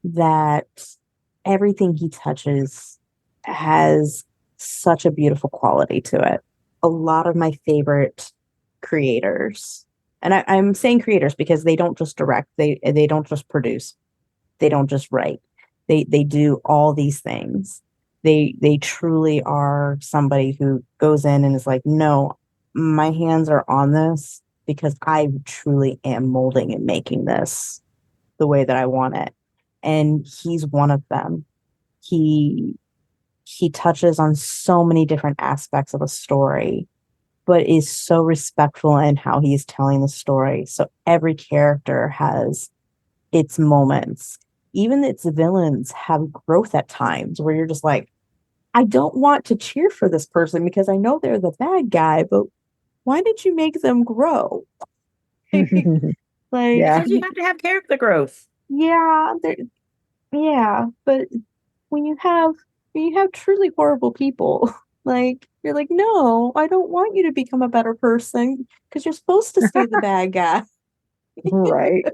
S3: that everything he touches has such a beautiful quality to it. A lot of my favorite creators, and I'm saying creators because they don't just direct, they don't just produce, they don't just write, they do all these things. They truly are somebody who goes in and is like, no, my hands are on this because I truly am molding and making this the way that I want it. And he's one of them. He touches on so many different aspects of a story, but is so respectful in how he's telling the story. So every character has its moments. Even its villains have growth at times where you're just like, I don't want to cheer for this person because I know they're the bad guy, but why did you make them grow? Like,
S5: because you have to have character growth.
S3: Yeah, but when you have truly horrible people, like you're like, no, I don't want you to become a better person because you're supposed to stay the bad guy.
S4: Right.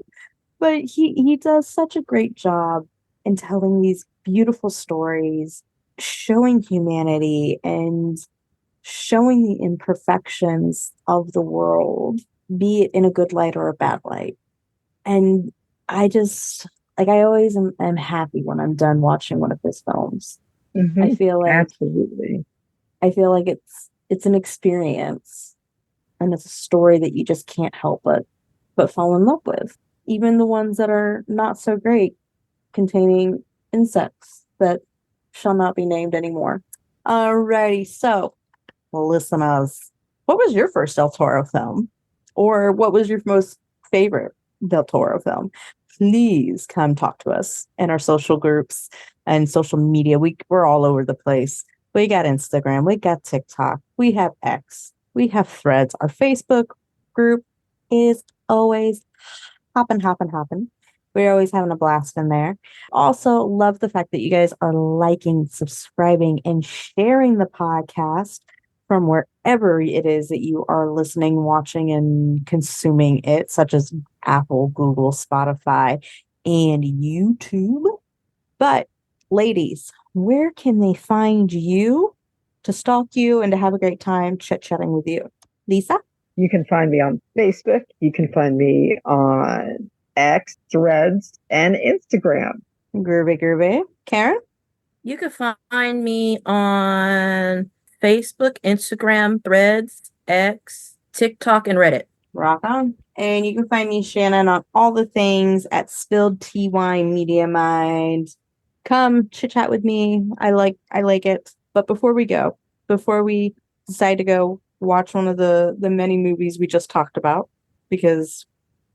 S3: But he does such a great job in telling these beautiful stories, showing humanity and showing the imperfections of the world, be it in a good light or a bad light. And I just, like, I always am happy when I'm done watching one of his films. I feel like
S4: absolutely.
S3: I feel like it's an experience, and it's a story that you just can't help but fall in love with. Even the ones that are not so great, containing insects that shall not be named anymore. Alrighty, so listeners, what was your first Del Toro film? Or what was your most favorite Del Toro film? Please come talk to us in our social groups and social media. We're all over the place. We got Instagram, we got TikTok, we have X, we have Threads. Our Facebook group is always hopping. We're always having a blast in there. Also, love the fact that you guys are liking, subscribing, and sharing the podcast from wherever it is that you are listening, watching, and consuming it, such as Apple, Google, Spotify, and YouTube. But ladies, where can they find you to stalk you and to have a great time chit-chatting with you? Lisa?
S4: You can find me on Facebook. You can find me on X, Threads, and Instagram.
S3: Groovy. Karen?
S5: You can find me on Facebook, Instagram, Threads, X, TikTok, and Reddit.
S3: Rock on. And you can find me, Shannon, on all the things at Spilled Tea Wine Media Mind. Come chit chat with me. I like it. But before we decide to go watch one of the many movies we just talked about, because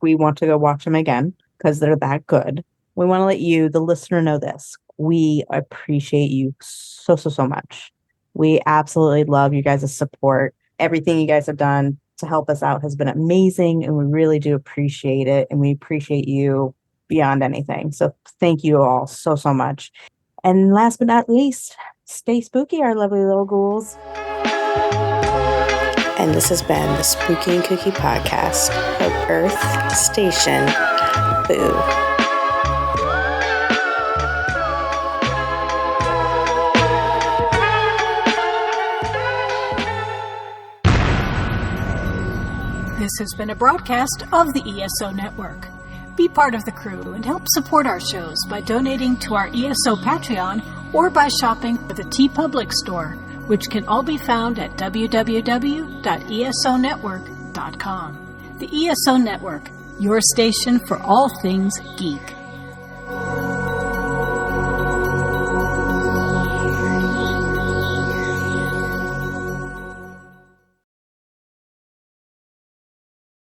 S3: we want to go watch them again because they're that good, we want to let you, the listener, know this. We appreciate you so much. We absolutely love you guys' support. Everything you guys have done to help us out has been amazing, and we really do appreciate it. And we appreciate you beyond anything. So thank you all so much. And last but not least, stay spooky, our lovely little ghouls.
S2: And this has been the Spooky and Kooky podcast of Earth Station Boo.
S1: This has been a broadcast of the ESO Network. Be part of the crew and help support our shows by donating to our ESO Patreon or by shopping at the TeePublic store, which can all be found at www.esonetwork.com. The ESO Network, your station for all things geek.